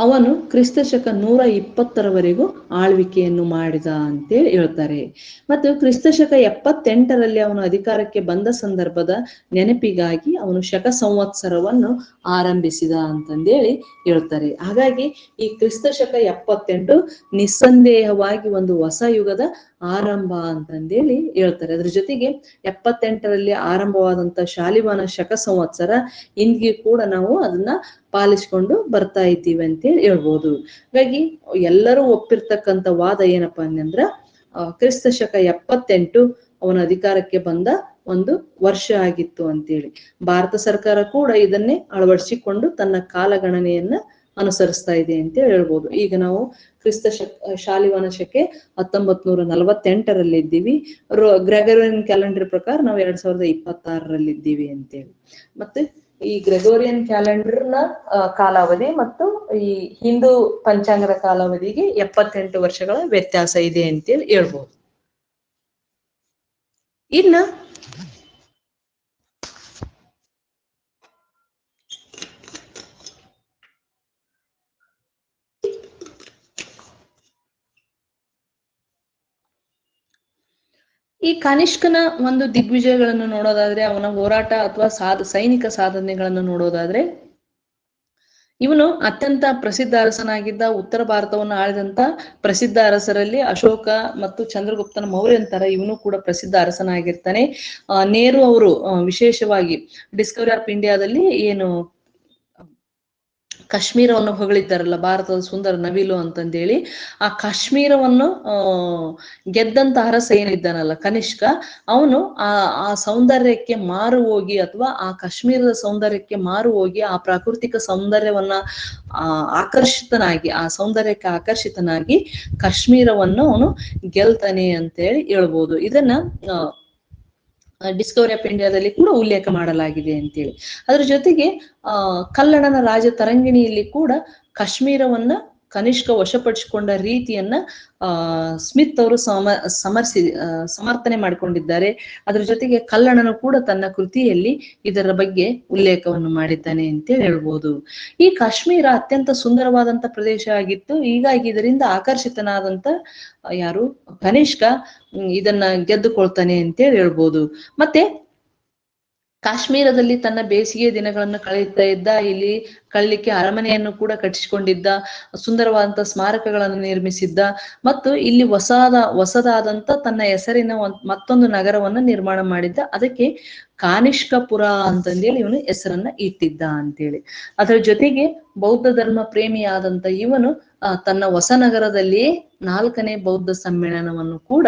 ಅವನು ಕ್ರಿಸ್ತಶಕ 120ರವರೆಗೂ ಆಳ್ವಿಕೆಯನ್ನು ಮಾಡಿದ ಅಂತೇಳಿ ಹೇಳ್ತಾರೆ. ಮತ್ತು ಕ್ರಿಸ್ತಶಕ 78ರಲ್ಲಿ ಅವನು ಅಧಿಕಾರಕ್ಕೆ ಬಂದ ಸಂದರ್ಭದ ನೆನಪಿಗಾಗಿ ಅವನು ಶಕ ಸಂವತ್ಸರವನ್ನು ಆರಂಭಿಸಿದ ಅಂತಂದೇಳಿ ಹೇಳ್ತಾರೆ. ಹಾಗಾಗಿ ಈ ಕ್ರಿಸ್ತಶಕ 78 ನಿಸ್ಸಂದೇಹವಾಗಿ ಒಂದು ಹೊಸ ಯುಗದ ಆರಂಭ ಅಂತಂದೇಳಿ ಹೇಳ್ತಾರೆ. ಅದ್ರ ಜೊತೆಗೆ 78ರಲ್ಲಿ ಆರಂಭವಾದಂತ ಶಾಲಿವಾನ ಶಕ ಸಂವತ್ಸರ ಇಂದಿಗೂ ಕೂಡ ನಾವು ಅದನ್ನ ಪಾಲಿಸ್ಕೊಂಡು ಬರ್ತಾ ಇದ್ದೀವಿ ಅಂತೇಳಿ ಹೇಳ್ಬೋದು. ಹಾಗಾಗಿ ಎಲ್ಲರೂ ಒಪ್ಪಿರ್ತಕ್ಕಂಥ ವಾದ ಏನಪ್ಪಾ ಅನ್ನಂದ್ರ ಕ್ರಿಸ್ತಶಕ 78 ಅವನ ಅಧಿಕಾರಕ್ಕೆ ಬಂದ ಒಂದು ವರ್ಷ ಆಗಿತ್ತು ಅಂತೇಳಿ. ಭಾರತ ಸರ್ಕಾರ ಕೂಡ ಇದನ್ನೇ ಅಳವಡಿಸಿಕೊಂಡು ತನ್ನ ಕಾಲಗಣನೆಯನ್ನ ಅನುಸರಿಸ್ತಾ ಇದೆ ಅಂತ ಹೇಳ್ಬೋದು. ಈಗ ನಾವು ಶಾಲಿವಾನ ಶಕೆ 1948ರಲ್ಲಿ ಇದ್ದೀವಿ. ಗ್ರೆಗೋರಿಯನ್ ಕ್ಯಾಲೆಂಡರ್ ಪ್ರಕಾರ ನಾವು 2026ರಲ್ಲಿ ಇದ್ದೀವಿ ಅಂತೇಳಿ. ಮತ್ತೆ ಈ ಗ್ರೆಗೋರಿಯನ್ ಕ್ಯಾಲೆಂಡರ್ನ ಕಾಲಾವಧಿ ಮತ್ತು ಈ ಹಿಂದೂ ಪಂಚಾಂಗದ ಕಾಲಾವಧಿಗೆ 78 ವರ್ಷಗಳ ವ್ಯತ್ಯಾಸ ಇದೆ ಅಂತೇಳಿ ಹೇಳ್ಬೋದು. ಇನ್ನ ಈ ಕನಿಷ್ಕನ ಒಂದು ದಿಗ್ವಿಜಯಗಳನ್ನು ನೋಡೋದಾದ್ರೆ, ಅವನ ಹೋರಾಟ ಅಥವಾ ಸೈನಿಕ ಸಾಧನೆಗಳನ್ನು ನೋಡೋದಾದ್ರೆ ಇವನು ಅತ್ಯಂತ ಪ್ರಸಿದ್ಧ ಅರಸನಾಗಿದ್ದ. ಉತ್ತರ ಭಾರತವನ್ನು ಆಳಿದಂತ ಪ್ರಸಿದ್ಧ ಅರಸರಲ್ಲಿ ಅಶೋಕ ಮತ್ತು ಚಂದ್ರಗುಪ್ತನ ಮೌರ್ಯ ಅಂತಾರ. ಇವನು ಕೂಡ ಪ್ರಸಿದ್ಧ ಅರಸನಾಗಿರ್ತಾನೆ. ನೆಹರು ಅವರು ವಿಶೇಷವಾಗಿ ಡಿಸ್ಕವರಿ ಆಫ್ ಇಂಡಿಯಾದಲ್ಲಿ ಏನು ಕಾಶ್ಮೀರವನ್ನು ಹೊಗಳಿದ್ದಾರಲ್ಲ, ಭಾರತದ ಸುಂದರ ನವಿಲು ಅಂತಂದೇಳಿ, ಆ ಕಾಶ್ಮೀರವನ್ನು ಗೆದ್ದಂತ ಅರಸ ಏನಿದ್ದಾನಲ್ಲ ಕನಿಷ್ಕ, ಅವನು ಆ ಸೌಂದರ್ಯಕ್ಕೆ ಮಾರು ಹೋಗಿ, ಅಥವಾ ಆ ಕಾಶ್ಮೀರದ ಸೌಂದರ್ಯಕ್ಕೆ ಮಾರು ಹೋಗಿ ಆ ಪ್ರಾಕೃತಿಕ ಸೌಂದರ್ಯವನ್ನ ಆಕರ್ಷಿತನಾಗಿ, ಆ ಸೌಂದರ್ಯಕ್ಕೆ ಆಕರ್ಷಿತನಾಗಿ ಕಾಶ್ಮೀರವನ್ನು ಅವನು ಗೆಲ್ತಾನೆ ಅಂತೇಳಿ ಹೇಳ್ಬೋದು. ಇದನ್ನ ಡಿಸ್ಕವರಿ ಆಫ್ ಇಂಡಿಯಾದಲ್ಲಿ ಕೂಡ ಉಲ್ಲೇಖ ಮಾಡಲಾಗಿದೆ ಅಂತೇಳಿ. ಅದ್ರ ಜೊತೆಗೆ ಕಲ್ಲಣನ ರಾಜ ತರಂಗಿಣಿಯಲ್ಲಿ ಕೂಡ ಕಾಶ್ಮೀರವನ್ನ ಕನಿಷ್ಕ ವಶಪಡಿಸಿಕೊಂಡ ರೀತಿಯನ್ನ ಸ್ಮಿತ್ ಅವರು ಸಮರ್ಥನೆ ಮಾಡಿಕೊಂಡಿದ್ದಾರೆ. ಅದ್ರ ಜೊತೆಗೆ ಕಲ್ಲಣನು ಕೂಡ ತನ್ನ ಕೃತಿಯಲ್ಲಿ ಇದರ ಬಗ್ಗೆ ಉಲ್ಲೇಖವನ್ನು ಮಾಡಿದ್ದಾನೆ ಅಂತೇಳಿ ಹೇಳ್ಬೋದು. ಈ ಕಾಶ್ಮೀರ ಅತ್ಯಂತ ಸುಂದರವಾದಂತ ಪ್ರದೇಶ ಆಗಿತ್ತು. ಹೀಗಾಗಿ ಇದರಿಂದ ಆಕರ್ಷಿತನಾದಂತ ಯಾರು ಕನಿಷ್ಕ ಇದನ್ನ ಗೆದ್ದುಕೊಳ್ತಾನೆ ಅಂತೇಳಿ ಹೇಳ್ಬೋದು. ಮತ್ತೆ ಕಾಶ್ಮೀರದಲ್ಲಿ ತನ್ನ ಬೇಸಿಗೆ ದಿನಗಳನ್ನು ಕಳೆಯುತ್ತಾ ಇದ್ದ. ಇಲ್ಲಿ ಕಳಲಿಕ್ಕೆ ಅರಮನೆಯನ್ನು ಕೂಡ ಕಟ್ಟಿಸಿಕೊಂಡಿದ್ದ, ಸುಂದರವಾದಂತ ಸ್ಮಾರಕಗಳನ್ನು ನಿರ್ಮಿಸಿದ್ದ, ಮತ್ತು ಇಲ್ಲಿ ಹೊಸದಾದಂತ ತನ್ನ ಹೆಸರಿನ ಮತ್ತೊಂದು ನಗರವನ್ನು ನಿರ್ಮಾಣ ಮಾಡಿದ್ದ. ಅದಕ್ಕೆ ಕಾನಿಷ್ಕಪುರ ಅಂತಂದೇಳಿ ಇವನು ಹೆಸರನ್ನ ಇಟ್ಟಿದ್ದ ಅಂತೇಳಿ. ಅದರ ಜೊತೆಗೆ ಬೌದ್ಧ ಧರ್ಮ ಪ್ರೇಮಿಯಾದಂತ ಇವನು ತನ್ನ ಹೊಸ ನಗರದಲ್ಲಿಯೇ 4ನೇ ಬೌದ್ಧ ಸಮ್ಮೇಳನವನ್ನು ಕೂಡ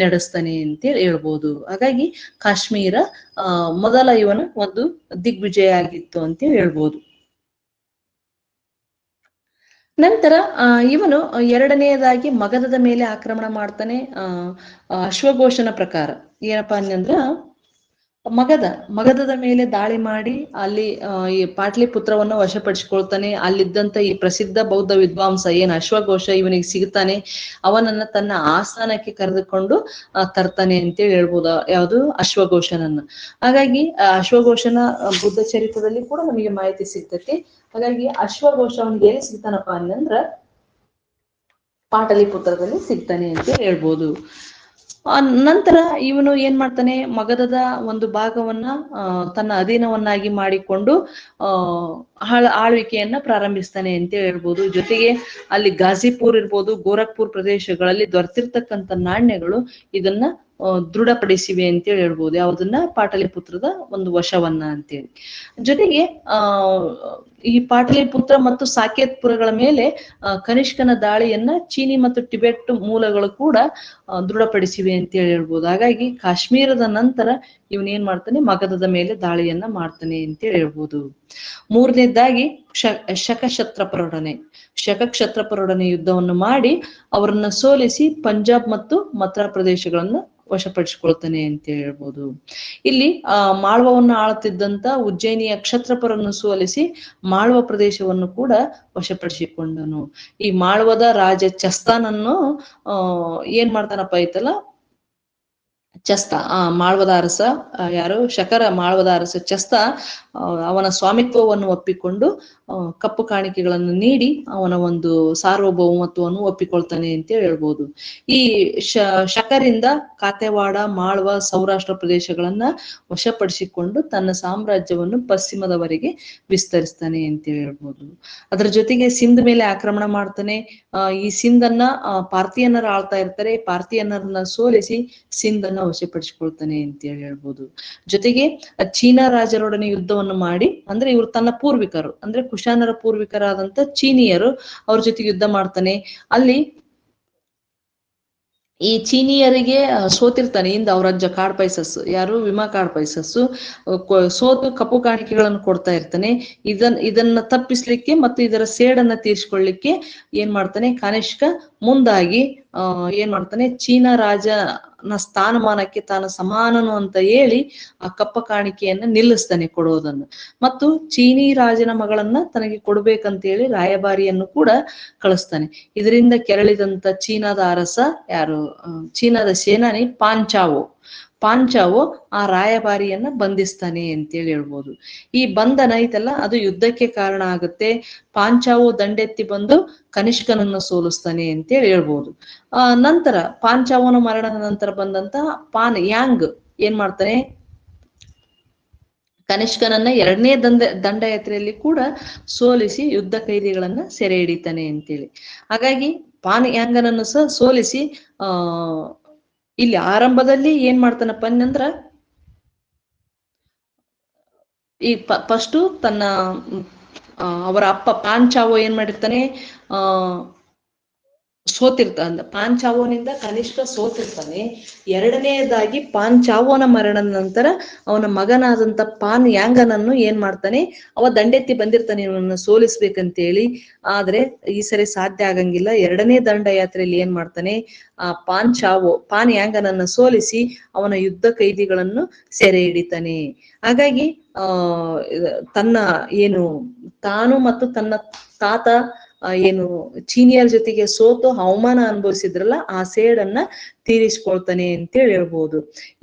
ನಡೆಸ್ತಾನೆ ಅಂತೇಳಿ ಹೇಳ್ಬೋದು. ಹಾಗಾಗಿ ಕಾಶ್ಮೀರ ಮೊದಲ ಇವನ ಒಂದು ದಿಗ್ವಿಜಯ ಆಗಿತ್ತು ಅಂತೇಳಿ ಹೇಳ್ಬೋದು. ನಂತರ ಇವನು ಎರಡನೆಯದಾಗಿ ಮಗಧದ ಮೇಲೆ ಆಕ್ರಮಣ ಮಾಡ್ತಾನೆ. ಅಶ್ವಘೋಷನ ಪ್ರಕಾರ ಏನಪ್ಪಾ ಅಂದ್ರ, ಮಗಧದ ಮೇಲೆ ದಾಳಿ ಮಾಡಿ ಅಲ್ಲಿ ಈ ಪಾಟ್ಲಿಪುತ್ರವನ್ನು ವಶಪಡಿಸಿಕೊಳ್ತಾನೆ. ಅಲ್ಲಿದ್ದಂತ ಈ ಪ್ರಸಿದ್ಧ ಬೌದ್ಧ ವಿದ್ವಾಂಸ ಏನ್ ಅಶ್ವಘೋಷ ಇವನಿಗೆ ಸಿಗ್ತಾನೆ, ಅವನನ್ನ ತನ್ನ ಆಸ್ಥಾನಕ್ಕೆ ಕರೆದುಕೊಂಡು ತರ್ತಾನೆ ಅಂತೇಳಿ ಹೇಳ್ಬೋದು. ಯಾವುದು ಅಶ್ವಘೋಷನನ್ನ. ಹಾಗಾಗಿ ಅಶ್ವಘೋಷನ ಬುದ್ಧ ಚರಿತ್ರದಲ್ಲಿ ಕೂಡ ನಮಗೆ ಮಾಹಿತಿ ಸಿಗ್ತೈತಿ. ಹಾಗಾಗಿ ಅಶ್ವಘೋಷ ಅವನಿಗೆ ಎಲ್ಲಿ ಸಿಗ್ತಾನಪ್ಪ ಅಂತಂದ್ರ ಪಾಟಲಿಪುತ್ರದಲ್ಲಿ ಸಿಗ್ತಾನೆ ಅಂತ ಹೇಳ್ಬೋದು. ನಂತರ ಇವನು ಏನ್ ಮಾಡ್ತಾನೆ, ಮಗಧದ ಒಂದು ಭಾಗವನ್ನ ತನ್ನ ಅಧೀನವನ್ನಾಗಿ ಮಾಡಿಕೊಂಡು ಆಳ್ವಿಕೆಯನ್ನ ಪ್ರಾರಂಭಿಸ್ತಾನೆ ಅಂತ ಹೇಳ್ಬೋದು. ಜೊತೆಗೆ ಅಲ್ಲಿ ಗಾಜಿಪುರ್ ಇರ್ಬೋದು, ಗೋರಖ್ಪುರ್ ಪ್ರದೇಶಗಳಲ್ಲಿ ದೊರೆತಿರ್ತಕ್ಕಂಥ ನಾಣ್ಯಗಳು ಇದನ್ನ ದೃಢಪಡಿಸಿವೆ ಅಂತೇಳಿ ಹೇಳ್ಬೋದು. ಯಾವುದನ್ನ ಪಾಟಲಿಪುತ್ರದ ಒಂದು ವಶವನ್ನ ಅಂತೇಳಿ. ಜೊತೆಗೆ ಈ ಪಾಟಲಿಪುತ್ರ ಮತ್ತು ಸಾಕೇತ್ಪುರಗಳ ಮೇಲೆ ಕನಿಷ್ಕನ ದಾಳಿಯನ್ನ ಚೀನಿ ಮತ್ತು ಟಿಬೆಟ್ ಮೂಲಗಳು ಕೂಡ ದೃಢಪಡಿಸಿವೆ ಅಂತೇಳಿ ಹೇಳ್ಬೋದು. ಹಾಗಾಗಿ ಕಾಶ್ಮೀರದ ನಂತರ ಇವನೇನ್ ಮಾಡ್ತಾನೆ, ಮಗಧದ ಮೇಲೆ ದಾಳಿಯನ್ನ ಮಾಡ್ತಾನೆ ಅಂತೇಳಿ ಹೇಳ್ಬೋದು. ಮೂರನೇದಾಗಿ ಶಕಕ್ಷತ್ರಪರೊಡನೆ ಯುದ್ಧವನ್ನು ಮಾಡಿ ಅವರನ್ನ ಸೋಲಿಸಿ ಪಂಜಾಬ್ ಮತ್ತು ಮಥುರಾ ಪ್ರದೇಶಗಳನ್ನ ವಶಪಡಿಸಿಕೊಳ್ತಾನೆ ಅಂತ ಹೇಳ್ಬೋದು. ಇಲ್ಲಿ ಮಾಳ್ವವನ್ನು ಆಳುತ್ತಿದ್ದಂತ ಉಜ್ಜಯಿನಿಯ ಕ್ಷತ್ರಪರನ್ನು ಸೋಲಿಸಿ ಮಾಳ್ವ ಪ್ರದೇಶವನ್ನು ಕೂಡ ವಶಪಡಿಸಿಕೊಂಡನು. ಈ ಮಾಳ್ವದ ರಾಜ ಚಸ್ತಾನನ್ನು ಏನ್ ಮಾಡ್ತಾನಪ್ಪ ಐತಲ್ಲ, ಮಾಳ್ವದ ಅರಸ ಯಾರು ಮಾಳ್ವದ ಅರಸ ಚಸ್ತ ಅವನ ಸ್ವಾಮಿತ್ವವನ್ನು ಒಪ್ಪಿಕೊಂಡು ಕಪ್ಪು ಕಾಣಿಕೆಗಳನ್ನು ನೀಡಿ ಅವನ ಒಂದು ಸಾರ್ವಭೌಮತ್ವವನ್ನು ಒಪ್ಪಿಕೊಳ್ತಾನೆ ಅಂತ ಹೇಳ್ಬೋದು. ಈ ಶಕರಿಂದ ಕಾತೆವಾಡ, ಮಾಳ್ವ, ಸೌರಾಷ್ಟ್ರ ಪ್ರದೇಶಗಳನ್ನ ವಶಪಡಿಸಿಕೊಂಡು ತನ್ನ ಸಾಮ್ರಾಜ್ಯವನ್ನು ಪಶ್ಚಿಮದವರೆಗೆ ವಿಸ್ತರಿಸ್ತಾನೆ ಅಂತ ಹೇಳ್ಬೋದು. ಅದರ ಜೊತೆಗೆ ಸಿಂಧ್ ಮೇಲೆ ಆಕ್ರಮಣ ಮಾಡ್ತಾನೆ. ಈ ಸಿಂಧನ್ನ ಪಾರ್ಥಿಯನ್ನರು ಆಳ್ತಾ ಇರ್ತಾರೆ. ಪಾರ್ಥಿಯನ್ನರನ್ನ ಸೋಲಿಸಿ ಸಿಂಧನ್ನ ವಶಪಡಿಸಿಕೊಳ್ತಾನೆ ಅಂತ ಹೇಳ್ಬೋದು. ಜೊತೆಗೆ ಚೀನಾ ರಾಜರೊಡನೆ ಯುದ್ಧವನ್ನು ಮಾಡಿ, ಅಂದ್ರೆ ಇವರು ತನ್ನ ಪೂರ್ವಿಕರು, ಅಂದ್ರೆ ಕುಶಾನರ ಪೂರ್ವಿಕರಾದಂತ ಚೀನಿಯರು, ಅವ್ರ ಜೊತೆಗೆ ಯುದ್ಧ ಮಾಡ್ತಾನೆ. ಅಲ್ಲಿ ಈ ಚೀನಿಯರಿಗೆ ಸೋತಿರ್ತಾನೆ. ಇಂದ ಅವ್ರ ಅಜ್ಜ ಕಾಡ್ಪೈಸಸ್, ಯಾರು ವಿಮಾ ಕಾಡ್ಪೈಸಸ್ಸು ಸೋತು ಕಪ್ಪು ಕಾಣಿಕೆಗಳನ್ನು ಕೊಡ್ತಾ ಇರ್ತಾನೆ. ಇದನ್ನ ತಪ್ಪಿಸ್ಲಿಕ್ಕೆ ಮತ್ತು ಇದರ ಸೇಡನ್ನ ತೀರ್ಸ್ಕೊಳ್ಳಿಕ್ಕೆ ಏನ್ ಮಾಡ್ತಾನೆ, ಕನಿಷ್ಕ ಮುಂದಾಗಿ ಏನ್ ಮಾಡ್ತಾನೆ, ಚೀನಾ ರಾಜನ ಸ್ಥಾನಮಾನಕ್ಕೆ ತಾನು ಸಮಾನನು ಅಂತ ಹೇಳಿ ಆ ಕಪ್ಪ ಕಾಣಿಕೆಯನ್ನ ನಿಲ್ಲಿಸ್ತಾನೆ ಕೊಡೋದನ್ನು. ಮತ್ತು ಚೀನಿ ರಾಜನ ಮಗಳನ್ನ ತನಗೆ ಕೊಡ್ಬೇಕಂತ ಹೇಳಿ ರಾಯಭಾರಿಯನ್ನು ಕೂಡ ಕಳಿಸ್ತಾನೆ. ಇದರಿಂದ ಕೆರಳಿದಂತ ಚೀನಾದ ಅರಸ ಯಾರು, ಚೀನಾದ ಸೇನಾನಿ ಪಾಂಚಾವೋ ಆ ರಾಯಭಾರಿಯನ್ನ ಬಂಧಿಸ್ತಾನೆ ಅಂತೇಳಿ ಹೇಳ್ಬೋದು. ಈ ಬಂಧನ ಐತಲ್ಲ, ಅದು ಯುದ್ಧಕ್ಕೆ ಕಾರಣ ಆಗುತ್ತೆ. ಪಾಂಚಾವೋ ದಂಡೆತ್ತಿ ಬಂದು ಕನಿಷ್ಕನನ್ನು ಸೋಲಿಸ್ತಾನೆ ಅಂತೇಳಿ ಹೇಳ್ಬೋದು. ನಂತರ ಪಾಂಚಾವನ ಮರಣದ ನಂತರ ಬಂದಂತ ಪಾನ್ ಯಾಂಗ್ ಏನ್ ಮಾಡ್ತಾನೆ, ಕನಿಷ್ಕನನ್ನ ಎರಡನೇ ದಂಡಯಾತ್ರೆಯಲ್ಲಿ ಕೂಡ ಸೋಲಿಸಿ ಯುದ್ಧ ಕೈದಿಗಳನ್ನ ಸೆರೆ ಹಿಡಿತಾನೆ ಅಂತೇಳಿ. ಹಾಗಾಗಿ ಪಾನ್ ಯಾಂಗನನ್ನು ಸಹ ಸೋಲಿಸಿ ಇಲ್ಲಿ ಆರಂಭದಲ್ಲಿ ಏನ್ ಮಾಡ್ತಾನಪ್ಪ ಅಂದ್ರ, ಈ ಫಸ್ಟು ತನ್ನ ಅವರ ಅಪ್ಪ ಪಾನ್ ಚಾವೋ ಏನ್ ಮಾಡಿರ್ತಾನೆ, ಸೋತಿರ್ತಾನೆ. ಪಾನ್ ಚಾವೋನಿಂದ ಕನಿಷ್ಕ ಸೋತಿರ್ತಾನೆ. ಎರಡನೆಯದಾಗಿ ಪಾನ್ ಚಾವೋನ ಮರಣದ ನಂತರ ಅವನ ಮಗನಾದಂತ ಪಾನ್ ಯಾಂಗನನ್ನು ಏನ್ ಮಾಡ್ತಾನೆ, ಅವ ದಂಡೆತ್ತಿ ಬಂದಿರ್ತಾನೆ ಇವನನ್ನು ಸೋಲಿಸ್ಬೇಕಂತೇಳಿ. ಆದ್ರೆ ಈ ಸರಿ ಸಾಧ್ಯ ಆಗಂಗಿಲ್ಲ. ಎರಡನೇ ದಂಡಯಾತ್ರೆಯಲ್ಲಿ ಏನ್ ಮಾಡ್ತಾನೆ, ಪಾನ್ ಯಾಂಗನನ್ನು ಸೋಲಿಸಿ ಅವನ ಯುದ್ಧ ಕೈದಿಗಳನ್ನು ಸೆರೆ ಹಿಡಿತಾನೆ. ಹಾಗಾಗಿ ತನ್ನ ಏನು ತಾನು ಮತ್ತು ತನ್ನ ತಾತ ಏನು ಚೀನಿಯರ್ ಜೊತೆಗೆ ಸೋತು ಅವಮಾನ ಅನುಭವಿಸಿದ್ರಲ್ಲ, ಆ ಸೇಡನ್ನ ತೀರಿಸ್ಕೊಳ್ತಾನೆ ಅಂತೇಳಿ ಹೇಳ್ಬೋದು.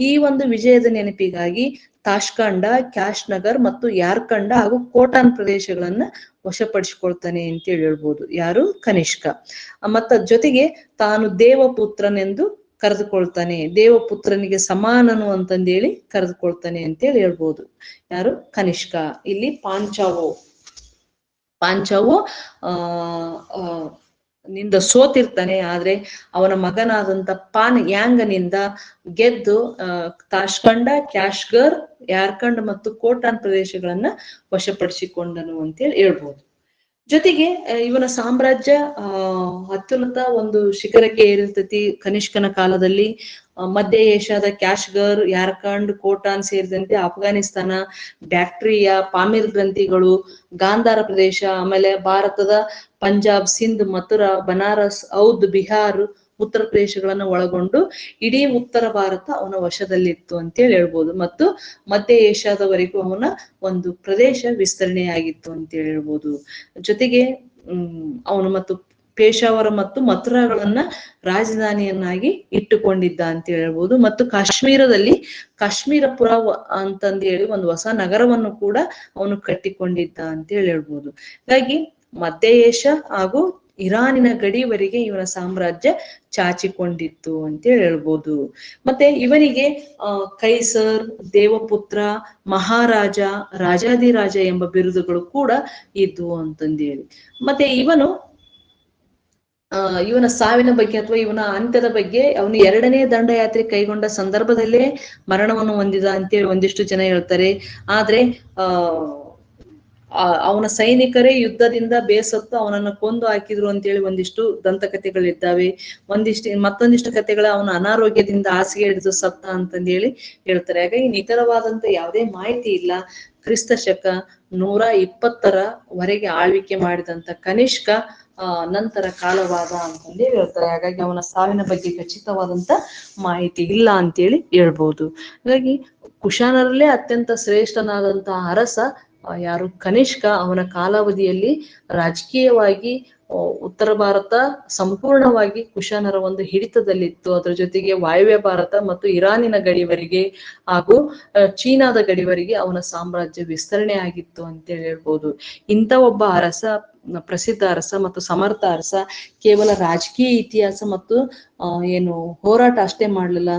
ಈ ಒಂದು ವಿಜಯದ ನೆನಪಿಗಾಗಿ ತಾಷ್ಕಂಡ, ಕ್ಯಾಶ್ ನಗರ್ ಮತ್ತು ಯಾರ್ಕಂಡ ಹಾಗೂ ಕೋಟಾನ್ ಪ್ರದೇಶಗಳನ್ನ ವಶಪಡಿಸಿಕೊಳ್ತಾನೆ ಅಂತೇಳಿ ಹೇಳ್ಬೋದು. ಯಾರು? ಕನಿಷ್ಕ. ಮತ್ತ ಜೊತೆಗೆ ತಾನು ದೇವಪುತ್ರನೆಂದು ಕರೆದುಕೊಳ್ತಾನೆ, ದೇವಪುತ್ರನಿಗೆ ಸಮಾನನು ಅಂತಂದೇಳಿ ಕರೆದುಕೊಳ್ತಾನೆ ಅಂತೇಳಿ ಹೇಳ್ಬೋದು. ಯಾರು? ಕನಿಷ್ಕ. ಇಲ್ಲಿ ಪಾಂಚಾವೋ ನಿಂದ ಸೋತಿರ್ತಾನೆ. ಆದ್ರೆ ಅವನ ಮಗನಾದಂತ ಪಾನ್ ಯಾಂಗನಿಂದ ಗೆದ್ದು ತಾಷ್ಕಂಡ, ಕ್ಯಾಶ್ಗರ್, ಯಾರ್ಕಂಡ್ ಮತ್ತು ಕೋಟಾನ್ ಪ್ರದೇಶಗಳನ್ನ ವಶಪಡಿಸಿಕೊಂಡನು ಅಂತೇಳಿ ಹೇಳ್ಬೋದು. ಜೊತೆಗೆ ಇವನ ಸಾಮ್ರಾಜ್ಯ ಅತ್ಯುನ್ನತ ಒಂದು ಶಿಖರಕ್ಕೆ ಏರಿರ್ತೈತಿ ಕನಿಷ್ಕನ ಕಾಲದಲ್ಲಿ. ಮಧ್ಯ ಏಷ್ಯಾದ ಕ್ಯಾಶ್ಗರ್, ಯಾರ್ಕಂಡ್, ಕೋಟಾನ್ ಸೇರಿದಂತೆ ಅಫ್ಘಾನಿಸ್ತಾನ, ಬ್ಯಾಕ್ಟ್ರಿಯಾ, ಪಾಮೀರ್ ಗ್ರಂಥಿಗಳು, ಗಾಂಧಾರ ಪ್ರದೇಶ, ಆಮೇಲೆ ಭಾರತದ ಪಂಜಾಬ್, ಸಿಂಧ್, ಮಥುರಾ, ಬನಾರಸ್, ಔದ್, ಬಿಹಾರ್, ಉತ್ತರ ಪ್ರದೇಶಗಳನ್ನ ಒಳಗೊಂಡು ಇಡೀ ಉತ್ತರ ಭಾರತ ಅವನ ವಶದಲ್ಲಿತ್ತು ಅಂತೇಳಿ ಹೇಳ್ಬೋದು. ಮತ್ತು ಮಧ್ಯ ಏಷ್ಯಾದವರೆಗೂ ಅವನ ಒಂದು ಪ್ರದೇಶ ವಿಸ್ತರಣೆಯಾಗಿತ್ತು ಅಂತೇಳಿ ಹೇಳ್ಬೋದು. ಜೊತೆಗೆ ಅವನು ಮತ್ತು ಪೇಶಾವರ ಮತ್ತು ಮಥುರಾಗಳನ್ನ ರಾಜಧಾನಿಯನ್ನಾಗಿ ಇಟ್ಟುಕೊಂಡಿದ್ದ ಅಂತ ಹೇಳ್ಬೋದು. ಮತ್ತು ಕಾಶ್ಮೀರದಲ್ಲಿ ಕಾಶ್ಮೀರಪುರ ಅಂತಂದು ಹೇಳಿ ಒಂದು ಹೊಸ ನಗರವನ್ನು ಕೂಡ ಅವನು ಕಟ್ಟಿಕೊಂಡಿದ್ದ ಅಂತ ಹೇಳಿ ಹೇಳ್ಬೋದು. ಹಾಗಾಗಿ ಮಧ್ಯ ಏಷ್ಯಾ ಹಾಗೂ ಇರಾನಿನ ಗಡಿವರೆಗೆ ಇವನ ಸಾಮ್ರಾಜ್ಯ ಚಾಚಿಕೊಂಡಿತ್ತು ಅಂತೇಳಿ ಹೇಳ್ಬೋದು. ಮತ್ತೆ ಇವನಿಗೆ ಕೈಸರ್, ದೇವಪುತ್ರ, ಮಹಾರಾಜ, ರಾಜಾದಿರಾಜ ಎಂಬ ಬಿರುದುಗಳು ಕೂಡ ಇದ್ವು ಅಂತಂದೇಳಿ. ಮತ್ತೆ ಇವನ ಸಾವಿನ ಬಗ್ಗೆ ಅಥವಾ ಇವನ ಅಂತ್ಯದ ಬಗ್ಗೆ, ಅವನು ಎರಡನೇ ದಂಡಯಾತ್ರೆ ಕೈಗೊಂಡ ಸಂದರ್ಭದಲ್ಲೇ ಮರಣವನ್ನು ಹೊಂದಿದ ಅಂತೇಳಿ ಒಂದಿಷ್ಟು ಜನ ಹೇಳ್ತಾರೆ. ಆದ್ರೆ ಅವನ ಸೈನಿಕರೇ ಯುದ್ಧದಿಂದ ಬೇಸತ್ತು ಅವನನ್ನು ಕೊಂದು ಹಾಕಿದ್ರು ಅಂತೇಳಿ ಒಂದಿಷ್ಟು ದಂತಕಥೆಗಳಿದ್ದಾವೆ. ಮತ್ತೊಂದಿಷ್ಟು ಕಥೆಗಳ ಅವನ ಅನಾರೋಗ್ಯದಿಂದ ಹಾಸಿಗೆ ಹಿಡಿದು ಸತ್ತ ಅಂತಂದೇಳಿ ಹೇಳ್ತಾರೆ. ಹಾಗಾಗಿ ನಿಖರವಾದಂತ ಯಾವುದೇ ಮಾಹಿತಿ ಇಲ್ಲ. ಕ್ರಿಸ್ತ ಶಕ 120 ಆಳ್ವಿಕೆ ಮಾಡಿದಂತ ಕನಿಷ್ಕ ನಂತರ ಕಾಲವಾದ ಅಂತಂದೇ ಹೇಳ್ತಾರೆ. ಹಾಗಾಗಿ ಅವನ ಸಾವಿನ ಬಗ್ಗೆ ಖಚಿತವಾದಂತ ಮಾಹಿತಿ ಇಲ್ಲ ಅಂತೇಳಿ ಹೇಳ್ಬೋದು. ಹಾಗಾಗಿ ಕುಶಾನರಲ್ಲೇ ಅತ್ಯಂತ ಶ್ರೇಷ್ಠನಾದಂತ ಅರಸ ಯಾರು? ಕನಿಷ್ಕ. ಅವನ ಕಾಲಾವಧಿಯಲ್ಲಿ ರಾಜಕೀಯವಾಗಿ ಉತ್ತರ ಭಾರತ ಸಂಪೂರ್ಣವಾಗಿ ಕುಶಾನರ ಒಂದು ಹಿಡಿತದಲ್ಲಿತ್ತು. ಅದರ ಜೊತೆಗೆ ವಾಯುವ್ಯ ಭಾರತ ಮತ್ತು ಇರಾನಿನ ಗಡಿವರೆಗೆ ಹಾಗೂ ಚೀನಾದ ಗಡಿವರೆಗೆ ಅವನ ಸಾಮ್ರಾಜ್ಯ ವಿಸ್ತರಣೆ ಆಗಿತ್ತು ಅಂತೇಳಿ ಹೇಳ್ಬೋದು. ಇಂಥ ಒಬ್ಬ ಅರಸ, ಪ್ರಸಿದ್ಧ ಅರಸ ಮತ್ತು ಸಮರ್ಥ ಅರಸ ಕೇವಲ ರಾಜಕೀಯ ಇತಿಹಾಸ ಮತ್ತು ಏನು ಹೋರಾಟ ಅಷ್ಟೇ ಮಾಡ್ಲಿಲ್ಲ,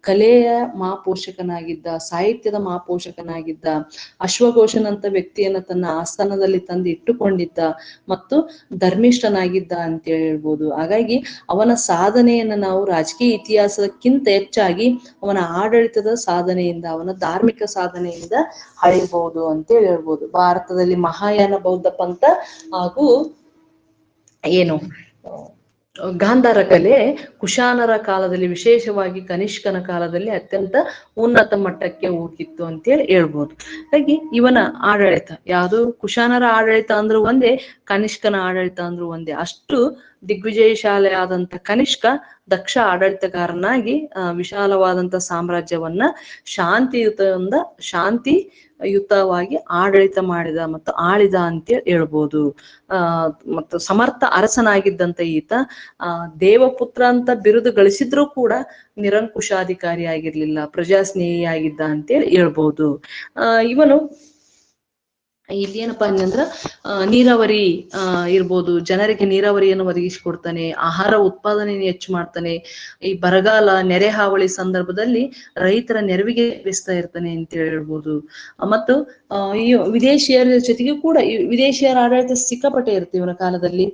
ಕಲೆಯ ಮಹಾಪೋಷಕನಾಗಿದ್ದ, ಸಾಹಿತ್ಯದ ಮಹಾಪೋಷಕನಾಗಿದ್ದ, ಅಶ್ವಘೋಷನಂತ ವ್ಯಕ್ತಿಯನ್ನ ತನ್ನ ಆಸ್ಥಾನದಲ್ಲಿ ತಂದು ಇಟ್ಟುಕೊಂಡಿದ್ದ ಮತ್ತು ಧರ್ಮಿಷ್ಠನಾಗಿದ್ದ ಅಂತ ಹೇಳ್ಬೋದು. ಹಾಗಾಗಿ ಅವನ ಸಾಧನೆಯನ್ನ ನಾವು ರಾಜಕೀಯ ಇತಿಹಾಸಕ್ಕಿಂತ ಹೆಚ್ಚಾಗಿ ಅವನ ಆಡಳಿತದ ಸಾಧನೆಯಿಂದ, ಅವನ ಧಾರ್ಮಿಕ ಸಾಧನೆಯಿಂದ ಅಳೆಯಬಹುದು ಅಂತ ಹೇಳ್ಬೋದು. ಭಾರತದಲ್ಲಿ ಮಹಾಯಾನ ಬೌದ್ಧ ಪಂಥ ಹಾಗೂ ಏನು ಗಾಂಧಾರ ಕಲೆ ಕುಶಾನರ ಕಾಲದಲ್ಲಿ, ವಿಶೇಷವಾಗಿ ಕನಿಷ್ಕನ ಕಾಲದಲ್ಲಿ ಅತ್ಯಂತ ಉನ್ನತ ಮಟ್ಟಕ್ಕೆ ಹೋಗಿತ್ತು ಅಂತೇಳಿ ಹೇಳ್ಬೋದು. ಹಾಗಾಗಿ ಇವನ ಆಡಳಿತ ಯಾವುದು? ಕುಶಾನರ ಆಡಳಿತ ಅಂದ್ರೂ ಒಂದೇ, ಕನಿಷ್ಕನ ಆಡಳಿತ ಅಂದ್ರೂ ಒಂದೇ. ಅಷ್ಟು ದಿಗ್ವಿಜಯಶಾಲಿ ಆದಂತ ಕನಿಷ್ಕ ದಕ್ಷ ಆಡಳಿತಗಾರನಾಗಿ ವಿಶಾಲವಾದಂತ ಸಾಮ್ರಾಜ್ಯವನ್ನ ಶಾಂತಿಯುತವಾಗಿ ಆಡಳಿತ ಮಾಡಿದ ಮತ್ತು ಆಳಿದ ಅಂತ ಹೇಳ್ಬೋದು. ಮತ್ತು ಸಮರ್ಥ ಅರಸನಾಗಿದ್ದಂತ ಈತ ದೇವಪುತ್ರ ಅಂತ ಬಿರುದು ಗಳಿಸಿದ್ರೂ ಕೂಡ ನಿರಂಕುಶಾಧಿಕಾರಿ ಆಗಿರ್ಲಿಲ್ಲ, ಪ್ರಜಾಸ್ನೇಹಿಯಾಗಿದ್ದ ಅಂತೇಳಿ ಹೇಳ್ಬೋದು. ಇವನು ಇಲ್ಲಿ ಏನಪ್ಪಾ ಅಂತಂದ್ರ ನೀರಾವರಿ ಇರ್ಬೋದು, ಜನರಿಗೆ ನೀರಾವರಿಯನ್ನು ಒದಗಿಸಿಕೊಡ್ತಾನೆ, ಆಹಾರ ಉತ್ಪಾದನೆಯನ್ನು ಹೆಚ್ಚು ಮಾಡ್ತಾನೆ, ಈ ಬರಗಾಲ ನೆರೆ ಹಾವಳಿ ಸಂದರ್ಭದಲ್ಲಿ ರೈತರ ನೆರವಿಗೆ ಬೆಸ್ತಾ ಇರ್ತಾನೆ ಅಂತ ಹೇಳ್ಬೋದು. ಮತ್ತು ಈ ವಿದೇಶಿಯರ ಜೊತೆಗೆ ಕೂಡ ವಿದೇಶಿಯರ ಆಡಳಿತ ಸಿಕ್ಕಾಪಟ್ಟೆ ಇರುತ್ತೆ ಇವನ ಕಾಲದಲ್ಲಿ.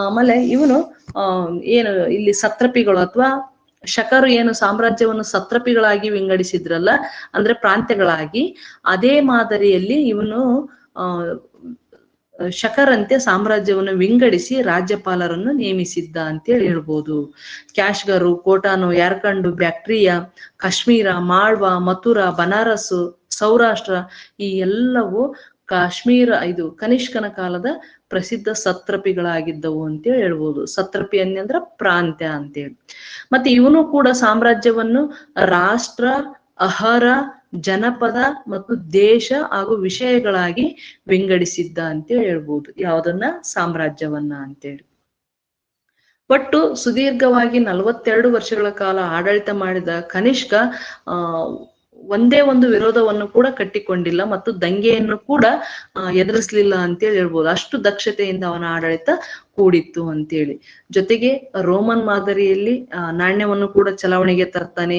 ಆಮೇಲೆ ಇವನು ಏನು ಇಲ್ಲಿ ಸತ್ರಪಿಗಳು ಅಥವಾ ಶಕರು ಏನು ಸಾಮ್ರಾಜ್ಯವನ್ನು ಸತ್ರಪಿಗಳಾಗಿ ವಿಂಗಡಿಸಿದ್ರಲ್ಲ, ಅಂದ್ರೆ ಪ್ರಾಂತ್ಯಗಳಾಗಿ, ಅದೇ ಮಾದರಿಯಲ್ಲಿ ಇವನು ಶಕರಂತೆ ಸಾಮ್ರಾಜ್ಯವನ್ನು ವಿಂಗಡಿಸಿ ರಾಜ್ಯಪಾಲರನ್ನು ನೇಮಿಸಿದ್ದ ಅಂತೇಳಿ ಹೇಳ್ಬೋದು. ಕ್ಯಾಶ್ಗರು, ಕೋಟಾನು, ಯಾರ್ಕಂಡು, ಬ್ಯಾಕ್ಟ್ರಿಯಾ, ಕಾಶ್ಮೀರ, ಮಾಳ್ವಾ, ಮಥುರಾ, ಬನಾರಸ್, ಸೌರಾಷ್ಟ್ರ ಈ ಎಲ್ಲವೂ ಕಾಶ್ಮೀರ ಇದು ಕನಿಷ್ಕನ ಕಾಲದ ಪ್ರಸಿದ್ಧ ಸತ್ರಪಿಗಳಾಗಿದ್ದವು ಅಂತೇಳಿ ಹೇಳ್ಬೋದು. ಸತ್ರಪಿ ಅಂದ್ರ ಪ್ರಾಂತ್ಯ ಅಂತೇಳಿ. ಮತ್ತೆ ಇವನು ಕೂಡ ಸಾಮ್ರಾಜ್ಯವನ್ನು ರಾಷ್ಟ್ರ, ಅಹರ, ಜನಪದ ಮತ್ತು ದೇಶ ಹಾಗೂ ವಿಷಯಗಳಾಗಿ ವಿಂಗಡಿಸಿದ್ದ ಅಂತೇಳಿ ಹೇಳ್ಬೋದು. ಯಾವುದನ್ನ? ಸಾಮ್ರಾಜ್ಯವನ್ನ ಅಂತೇಳಿ. ಒಟ್ಟು ಸುದೀರ್ಘವಾಗಿ 42 ವರ್ಷಗಳ ಕಾಲ ಆಡಳಿತ ಮಾಡಿದ ಕನಿಷ್ಕ ಒಂದೇ ಒಂದು ವಿರೋಧವನ್ನು ಕೂಡ ಕಟ್ಟಿಕೊಂಡಿಲ್ಲ ಮತ್ತು ದಂಗೆಯನ್ನು ಕೂಡ ಎದುರಿಸ್ಲಿಲ್ಲ ಅಂತೇಳಿ ಹೇಳ್ಬೋದು. ಅಷ್ಟು ದಕ್ಷತೆಯಿಂದ ಅವನ ಆಡಳಿತ ಕೂಡಿತ್ತು ಅಂತೇಳಿ. ಜೊತೆಗೆ ರೋಮನ್ ಮಾದರಿಯಲ್ಲಿ ನಾಣ್ಯವನ್ನು ಕೂಡ ಚಲಾವಣೆಗೆ ತರ್ತಾನೆ.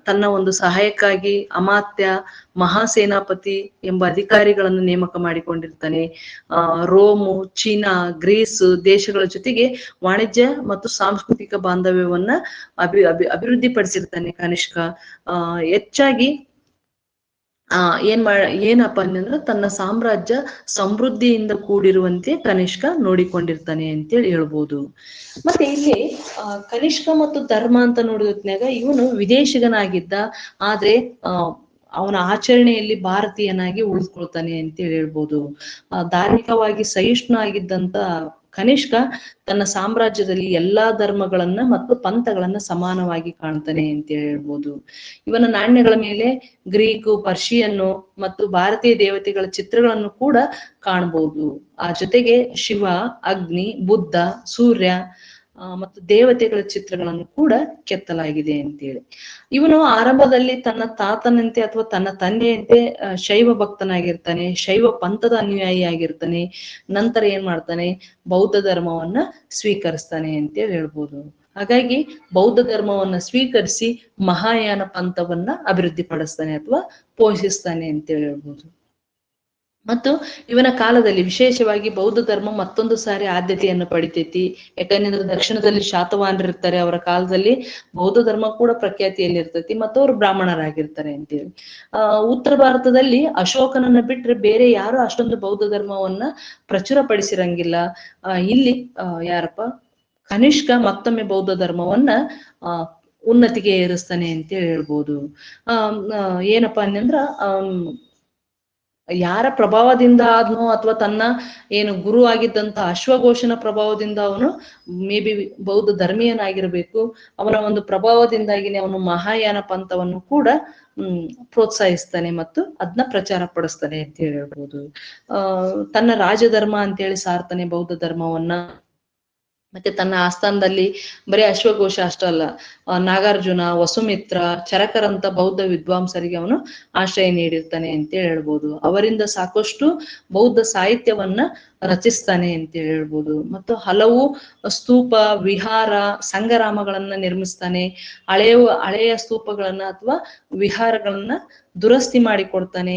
ತನ್ನ ಒಂದು ಸಹಾಯಕ್ಕಾಗಿ ಅಮಾತ್ಯ, ಮಹಾಸೇನಾಪತಿ ಎಂಬ ಅಧಿಕಾರಿಗಳನ್ನು ನೇಮಕ ಮಾಡಿಕೊಂಡಿರ್ತಾನೆ. ರೋಮು, ಚೀನಾ, ಗ್ರೀಸ್ ದೇಶಗಳ ಜೊತೆಗೆ ವಾಣಿಜ್ಯ ಮತ್ತು ಸಾಂಸ್ಕೃತಿಕ ಬಾಂಧವ್ಯವನ್ನ ಅಭಿವೃದ್ಧಿ ಪಡಿಸಿರ್ತಾನೆ ಕನಿಷ್ಕ. ಹೆಚ್ಚಾಗಿ ಏನಪ್ಪಾ ಅಂತಂದ್ರೆ ತನ್ನ ಸಾಮ್ರಾಜ್ಯ ಸಮೃದ್ಧಿಯಿಂದ ಕೂಡಿರುವಂತೆ ಕನಿಷ್ಕ ನೋಡಿಕೊಂಡಿರ್ತಾನೆ ಅಂತೇಳಿ ಹೇಳ್ಬೋದು. ಮತ್ತೆ ಇಲ್ಲಿ ಕನಿಷ್ಕ ಮತ್ತು ಧರ್ಮ ಅಂತ ನೋಡಿದ್ನಾಗ ಇವನು ವಿದೇಶಿಗನಾಗಿದ್ದ, ಆದ್ರೆ ಅವನ ಆಚರಣೆಯಲ್ಲಿ ಭಾರತೀಯನಾಗಿ ಉಳಿದುಕೊಳ್ತಾನೆ ಅಂತೇಳಿ ಹೇಳ್ಬೋದು. ಧಾರ್ಮಿಕವಾಗಿ ಸಹಿಷ್ಣು ಆಗಿದ್ದಂತ ಕನಿಷ್ಕ ತನ್ನ ಸಾಮ್ರಾಜ್ಯದಲ್ಲಿ ಎಲ್ಲಾ ಧರ್ಮಗಳನ್ನ ಮತ್ತು ಪಂಥಗಳನ್ನ ಸಮಾನವಾಗಿ ಕಾಣ್ತಾನೆ ಅಂತ ಹೇಳ್ಬೋದು. ಇವನ ನಾಣ್ಯಗಳ ಮೇಲೆ ಗ್ರೀಕು, ಪರ್ಷಿಯನ್ನು ಮತ್ತು ಭಾರತೀಯ ದೇವತೆಗಳ ಚಿತ್ರಗಳನ್ನು ಕೂಡ ಕಾಣಬಹುದು. ಆ ಜೊತೆಗೆ ಶಿವ, ಅಗ್ನಿ, ಬುದ್ಧ, ಸೂರ್ಯ ಮತ್ತು ದೇವತೆಗಳ ಚಿತ್ರಗಳನ್ನು ಕೂಡ ಕೆತ್ತಲಾಗಿದೆ ಅಂತೇಳಿ. ಇವನು ಆರಂಭದಲ್ಲಿ ತನ್ನ ತಾತನಂತೆ ಅಥವಾ ತನ್ನ ತಂದೆಯಂತೆ ಶೈವ ಭಕ್ತನಾಗಿರ್ತಾನೆ, ಶೈವ ಪಂಥದ ಅನುಯಾಯಿ ಆಗಿರ್ತಾನೆ. ನಂತರ ಏನ್ ಮಾಡ್ತಾನೆ? ಬೌದ್ಧ ಧರ್ಮವನ್ನ ಸ್ವೀಕರಿಸ್ತಾನೆ ಅಂತೇಳಿ ಹೇಳ್ಬೋದು. ಹಾಗಾಗಿ ಬೌದ್ಧ ಧರ್ಮವನ್ನ ಸ್ವೀಕರಿಸಿ ಮಹಾಯಾನ ಪಂಥವನ್ನ ಅಭಿವೃದ್ಧಿ ಪಡಿಸ್ತಾನೆ ಅಥವಾ ಪೋಷಿಸ್ತಾನೆ ಅಂತೇಳಿ ಹೇಳ್ಬೋದು. ಮತ್ತು ಇವನ ಕಾಲದಲ್ಲಿ ವಿಶೇಷವಾಗಿ ಬೌದ್ಧ ಧರ್ಮ ಮತ್ತೊಂದು ಸಾರಿ ಆದ್ಯತೆಯನ್ನು ಪಡಿತೈತಿ. ಯಾಕಂದ್ರೆ ದಕ್ಷಿಣದಲ್ಲಿ ಶಾತವಾಹನರಿರ್ತಾರೆ, ಅವರ ಕಾಲದಲ್ಲಿ ಬೌದ್ಧ ಧರ್ಮ ಕೂಡ ಪ್ರಖ್ಯಾತಿಯಲ್ಲಿ ಇರ್ತೈತಿ ಮತ್ತು ಅವರು ಬ್ರಾಹ್ಮಣರಾಗಿರ್ತಾರೆ ಅಂತೇಳಿ. ಉತ್ತರ ಭಾರತದಲ್ಲಿ ಅಶೋಕನನ್ನ ಬಿಟ್ರೆ ಬೇರೆ ಯಾರು ಅಷ್ಟೊಂದು ಬೌದ್ಧ ಧರ್ಮವನ್ನ ಪ್ರಚುರಪಡಿಸಿರಂಗಿಲ್ಲ. ಇಲ್ಲಿ ಯಾರಪ್ಪ ಕನಿಷ್ಕ ಮತ್ತೊಮ್ಮೆ ಬೌದ್ಧ ಧರ್ಮವನ್ನ ಉನ್ನತಿಗೆ ಏರಿಸ್ತಾನೆ ಅಂತ ಹೇಳ್ಬೋದು. ಏನಪ್ಪಾ ಅಂತಂದ್ರ ಯಾರ ಪ್ರಭಾವದಿಂದ ಆದ್ನೋ ಅಥವಾ ತನ್ನ ಏನು ಗುರು ಆಗಿದ್ದಂತ ಅಶ್ವಘೋಷನ ಪ್ರಭಾವದಿಂದ ಅವನು ಮೇ ಬಿ ಬೌದ್ಧ ಧರ್ಮೀಯನಾಗಿರ್ಬೇಕು. ಅವನ ಒಂದು ಪ್ರಭಾವದಿಂದಾಗಿನೇ ಅವನು ಮಹಾಯಾನ ಪಂಥವನ್ನು ಕೂಡ ಪ್ರೋತ್ಸಾಹಿಸ್ತಾನೆ ಮತ್ತು ಅದನ್ನ ಪ್ರಚಾರ ಪಡಿಸ್ತಾನೆ ಅಂತ ಹೇಳ್ಬೋದು. ತನ್ನ ರಾಜಧರ್ಮ ಅಂತೇಳಿ ಸಾರ್ತಾನೆ ಬೌದ್ಧ ಧರ್ಮವನ್ನ. ಮತ್ತೆ ತನ್ನ ಆಸ್ಥಾನದಲ್ಲಿ ಬರೀ ಅಶ್ವಘೋಷ ಅಷ್ಟಲ್ಲ, ನಾಗಾರ್ಜುನ, ವಸುಮಿತ್ರ, ಚರಕರಂತ ಬೌದ್ಧ ವಿದ್ವಾಂಸರಿಗೆ ಅವನು ಆಶ್ರಯ ನೀಡಿರ್ತಾನೆ ಅಂತ ಹೇಳ್ಬೋದು. ಅವರಿಂದ ಸಾಕಷ್ಟು ಬೌದ್ಧ ಸಾಹಿತ್ಯವನ್ನ ರಚಿಸ್ತಾನೆ ಅಂತ ಹೇಳ್ಬೋದು. ಮತ್ತು ಹಲವು ಸ್ತೂಪ, ವಿಹಾರ, ಸಂಗರಾಮಗಳನ್ನ ನಿರ್ಮಿಸ್ತಾನೆ. ಹಳೆಯ ಸ್ತೂಪಗಳನ್ನ ಅಥವಾ ವಿಹಾರಗಳನ್ನ ದುರಸ್ತಿ ಮಾಡಿಕೊಡ್ತಾನೆ.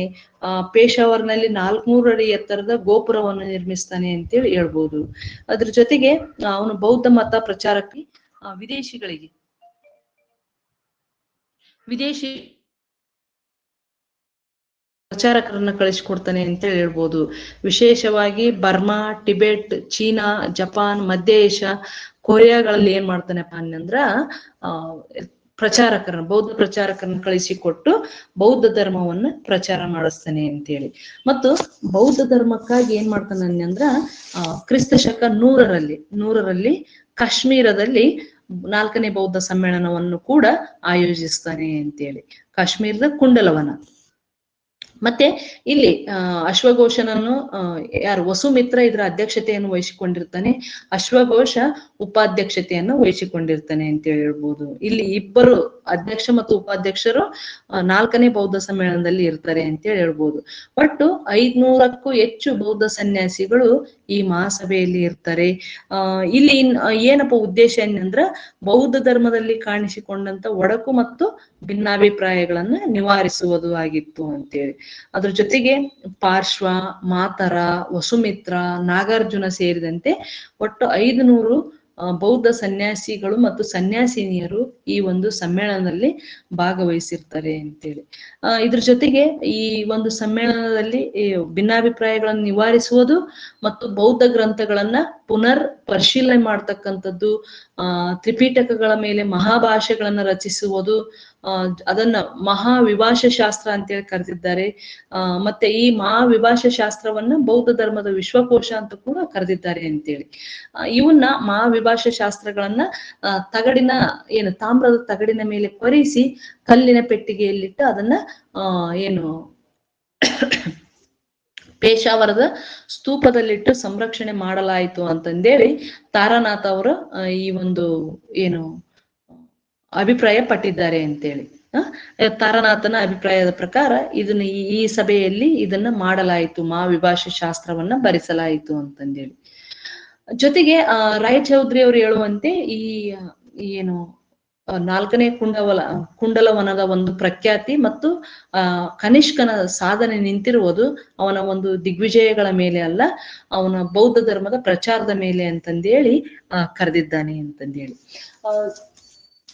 ಪೇಶಾವರ್ನಲ್ಲಿ 400 ಅಡಿ ಎತ್ತರದ ಗೋಪುರವನ್ನು ನಿರ್ಮಿಸ್ತಾನೆ ಅಂತೇಳಿ ಹೇಳ್ಬೋದು. ಅದ್ರ ಜೊತೆಗೆ ಅವನು ಬೌದ್ಧ ಮತ ಪ್ರಚಾರಕ್ಕೆ ವಿದೇಶಿ ಪ್ರಚಾರಕರನ್ನ ಕಳಿಸಿಕೊಡ್ತಾನೆ ಅಂತ ಹೇಳ್ಬೋದು. ವಿಶೇಷವಾಗಿ ಬರ್ಮಾ, ಟಿಬೆಟ್, ಚೀನಾ, ಜಪಾನ್, ಮಧ್ಯ ಏಷ್ಯಾ, ಕೊರಿಯಾಗಳಲ್ಲಿ ಏನ್ ಮಾಡ್ತಾನೆಪ್ಪ ಅಂದ್ರ ಬೌದ್ಧ ಪ್ರಚಾರಕರನ್ನ ಕಳಿಸಿಕೊಟ್ಟು ಬೌದ್ಧ ಧರ್ಮವನ್ನ ಪ್ರಚಾರ ಮಾಡಿಸ್ತಾನೆ ಅಂತೇಳಿ. ಮತ್ತು ಬೌದ್ಧ ಧರ್ಮಕ್ಕಾಗಿ ಏನ್ ಮಾಡ್ತಾನೆ ಅಂದ್ರ ಕ್ರಿಸ್ತ ಶಕ 100ರಲ್ಲಿ ಕಾಶ್ಮೀರದಲ್ಲಿ 4ನೇ ಬೌದ್ಧ ಸಮ್ಮೇಳನವನ್ನು ಕೂಡ ಆಯೋಜಿಸ್ತಾನೆ ಅಂತೇಳಿ. ಕಾಶ್ಮೀರದ ಕುಂಡಲವನ ಮತ್ತೆ ಇಲ್ಲಿ ಅಶ್ವಘೋಷನನ್ನು ಯಾರು ವಸುಮಿತ್ರ ಇದರ ಅಧ್ಯಕ್ಷತೆಯನ್ನು ವಹಿಸಿಕೊಂಡಿರ್ತಾನೆ, ಅಶ್ವಘೋಷ ಉಪಾಧ್ಯಕ್ಷತೆಯನ್ನು ವಹಿಸಿಕೊಂಡಿರ್ತಾನೆ ಅಂತ ಹೇಳ್ಬೋದು. ಇಲ್ಲಿ ಇಬ್ಬರು ಅಧ್ಯಕ್ಷ ಮತ್ತು ಉಪಾಧ್ಯಕ್ಷರು 4ನೇ ಬೌದ್ಧ ಸಮ್ಮೇಳನದಲ್ಲಿ ಇರ್ತಾರೆ ಅಂತ ಹೇಳ್ಬೋದು. ಒಟ್ಟು 500ಕ್ಕೂ ಹೆಚ್ಚು ಬೌದ್ಧ ಸನ್ಯಾಸಿಗಳು ಈ ಮಹಾಸಭೆಯಲ್ಲಿ ಇರ್ತಾರೆ. ಇಲ್ಲಿ ಏನಪ್ಪ ಉದ್ದೇಶ ಏನಂದ್ರ ಬೌದ್ಧ ಧರ್ಮದಲ್ಲಿ ಕಾಣಿಸಿಕೊಂಡಂತ ಒಡಕು ಮತ್ತು ಭಿನ್ನಾಭಿಪ್ರಾಯಗಳನ್ನ ನಿವಾರಿಸುವುದು ಆಗಿತ್ತು ಅಂತೇಳಿ. ಅದ್ರ ಜೊತೆಗೆ ಪಾರ್ಶ್ವ, ಮಾತರ, ವಸುಮಿತ್ರ, ನಾಗಾರ್ಜುನ ಸೇರಿದಂತೆ ಒಟ್ಟು 500 ಬೌದ್ಧ ಸನ್ಯಾಸಿಗಳು ಮತ್ತು ಸನ್ಯಾಸಿನಿಯರು ಈ ಒಂದು ಸಮ್ಮೇಳನದಲ್ಲಿ ಭಾಗವಹಿಸಿರ್ತಾರೆ ಅಂತೇಳಿ. ಇದ್ರ ಜೊತೆಗೆ ಈ ಒಂದು ಸಮ್ಮೇಳನದಲ್ಲಿ ಭಿನ್ನಾಭಿಪ್ರಾಯಗಳನ್ನು ನಿವಾರಿಸುವುದು ಮತ್ತು ಬೌದ್ಧ ಗ್ರಂಥಗಳನ್ನ ಪುನರ್ ಪರಿಶೀಲನೆ ಮಾಡ್ತಕ್ಕಂಥದ್ದು, ತ್ರಿಪೀಠಕಗಳ ಮೇಲೆ ಮಹಾಭಾಷೆಗಳನ್ನ ರಚಿಸುವುದು, ಅದನ್ನ ಮಹಾವಿಭಾಷಾ ಶಾಸ್ತ್ರ ಅಂತೇಳಿ ಕರೆದಿದ್ದಾರೆ. ಮತ್ತೆ ಈ ಮಹಾವಿಭಾಷಾ ಶಾಸ್ತ್ರವನ್ನ ಬೌದ್ಧ ಧರ್ಮದ ವಿಶ್ವಕೋಶ ಅಂತ ಕೂಡ ಕರೆದಿದ್ದಾರೆ ಅಂತೇಳಿ. ಇವನ್ನ ಮಹಾವಿಭಾಷಾ ಶಾಸ್ತ್ರಗಳನ್ನ ತಗಡಿನ ತಾಮ್ರದ ತಗಡಿನ ಮೇಲೆ ಕೊರಿಸಿ ಕಲ್ಲಿನ ಪೆಟ್ಟಿಗೆಯಲ್ಲಿಟ್ಟು ಅದನ್ನ ಪೇಶಾವರದ ಸ್ತೂಪದಲ್ಲಿಟ್ಟು ಸಂರಕ್ಷಣೆ ಮಾಡಲಾಯಿತು ಅಂತಂದೇಳಿ ತಾರಾನಾಥ್ ಅವರು ಈ ಒಂದು ಅಭಿಪ್ರಾಯ ಪಟ್ಟಿದ್ದಾರೆ ಅಂತೇಳಿ. ತಾರಾನಾಥನ ಅಭಿಪ್ರಾಯದ ಪ್ರಕಾರ ಇದನ್ನ ಈ ಸಭೆಯಲ್ಲಿ ಇದನ್ನ ಮಾಡಲಾಯಿತು, ಮಹಾವಿಭಾಷಾ ಶಾಸ್ತ್ರವನ್ನ ಭರಿಸಲಾಯಿತು ಅಂತಂದೇಳಿ. ಜೊತೆಗೆ ರಾಯಚೌಧರಿ ಅವರು ಹೇಳುವಂತೆ ಈ 4ನೇ ಕುಂಡಲವನದ ಒಂದು ಪ್ರಖ್ಯಾತಿ ಮತ್ತು ಕನಿಷ್ಕನ ಸಾಧನೆ ನಿಂತಿರುವುದು ಅವನ ಒಂದು ದಿಗ್ವಿಜಯಗಳ ಮೇಲೆ ಅಲ್ಲ, ಅವನ ಬೌದ್ಧ ಧರ್ಮದ ಪ್ರಚಾರದ ಮೇಲೆ ಅಂತಂದೇಳಿ ಕರೆದಿದ್ದಾನೆ ಅಂತಂದೇಳಿ.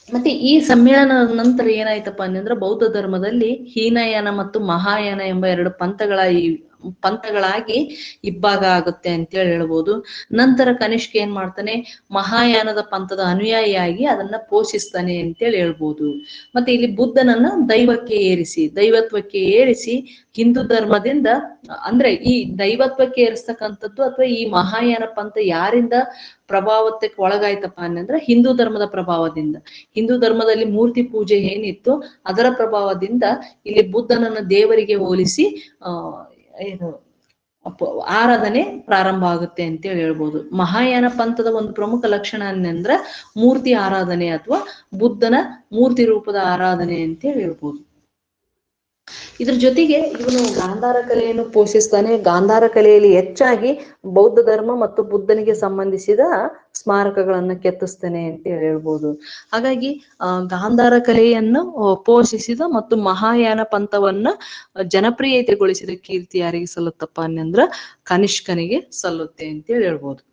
ಮತ್ತೆ ಈ ಸಮ್ಮೇಳನದ ನಂತರ ಏನಾಯ್ತಪ್ಪ ಅಂದ್ರೆ ಬೌದ್ಧ ಧರ್ಮದಲ್ಲಿ ಹೀನಯಾನ ಮತ್ತು ಮಹಾಯಾನ ಎಂಬ 2 ಪಂಥಗಳಾಗಿ ಇಬ್ಬಾಗ ಆಗುತ್ತೆ ಅಂತೇಳಿ ಹೇಳ್ಬೋದು. ನಂತರ ಕನಿಷ್ಕ ಏನ್ ಮಾಡ್ತಾನೆ, ಮಹಾಯಾನದ ಪಂಥದ ಅನುಯಾಯಿಯಾಗಿ ಅದನ್ನ ಪೋಷಿಸ್ತಾನೆ ಅಂತೇಳಿ ಹೇಳ್ಬೋದು. ಮತ್ತೆ ಇಲ್ಲಿ ಬುದ್ಧನನ್ನ ದೈವತ್ವಕ್ಕೆ ಏರಿಸಿ ಹಿಂದೂ ಧರ್ಮದಿಂದ ಅಂದ್ರೆ ಈ ದೈವತ್ವಕ್ಕೆ ಏರಿಸ್ತಕ್ಕಂಥದ್ದು ಅಥವಾ ಈ ಮಹಾಯಾನ ಪಂಥ ಯಾರಿಂದ ಪ್ರಭಾವಕ್ಕೆ ಒಳಗಾಯ್ತಪ್ಪ ಅಂದ್ರೆ ಹಿಂದೂ ಧರ್ಮದ ಪ್ರಭಾವದಿಂದ. ಹಿಂದೂ ಧರ್ಮದಲ್ಲಿ ಮೂರ್ತಿ ಪೂಜೆ ಏನಿತ್ತು ಅದರ ಪ್ರಭಾವದಿಂದ ಇಲ್ಲಿ ಬುದ್ಧನನ್ನ ದೇವರಿಗೆ ಹೋಲಿಸಿ ಆರಾಧನೆ ಪ್ರಾರಂಭ ಆಗುತ್ತೆ ಅಂತೇಳಿ ಹೇಳ್ಬೋದು. ಮಹಾಯಾನ ಪಂಥದ ಒಂದು ಪ್ರಮುಖ ಲಕ್ಷಣ ಅನ್ನಂದ್ರ ಮೂರ್ತಿ ಆರಾಧನೆ ಅಥವಾ ಬುದ್ಧನ ಮೂರ್ತಿ ರೂಪದ ಆರಾಧನೆ ಅಂತೇಳಿ ಹೇಳ್ಬೋದು. ಇದ್ರ ಜೊತೆಗೆ ಇವನು ಗಾಂಧಾರ ಕಲೆಯನ್ನು ಪೋಷಿಸ್ತಾನೆ. ಗಾಂಧಾರ ಕಲೆಯಲ್ಲಿ ಹೆಚ್ಚಾಗಿ ಬೌದ್ಧ ಧರ್ಮ ಮತ್ತು ಬುದ್ಧನಿಗೆ ಸಂಬಂಧಿಸಿದ ಸ್ಮಾರಕಗಳನ್ನ ಕೆತ್ತಿಸ್ತಾನೆ ಅಂತ ಹೇಳ್ಬೋದು. ಹಾಗಾಗಿ ಗಾಂಧಾರ ಕಲೆಯನ್ನು ಪೋಷಿಸಿದ ಮತ್ತು ಮಹಾಯಾನ ಪಂಥವನ್ನ ಜನಪ್ರಿಯತೆಗೊಳಿಸಿದ ಕೀರ್ತಿ ಯಾರಿಗೆ ಸಲ್ಲುತ್ತಪ್ಪ ಅನ್ನಂದ್ರ ಕನಿಷ್ಕನಿಗೆ ಸಲ್ಲುತ್ತೆ ಅಂತೇಳಿ ಹೇಳ್ಬೋದು.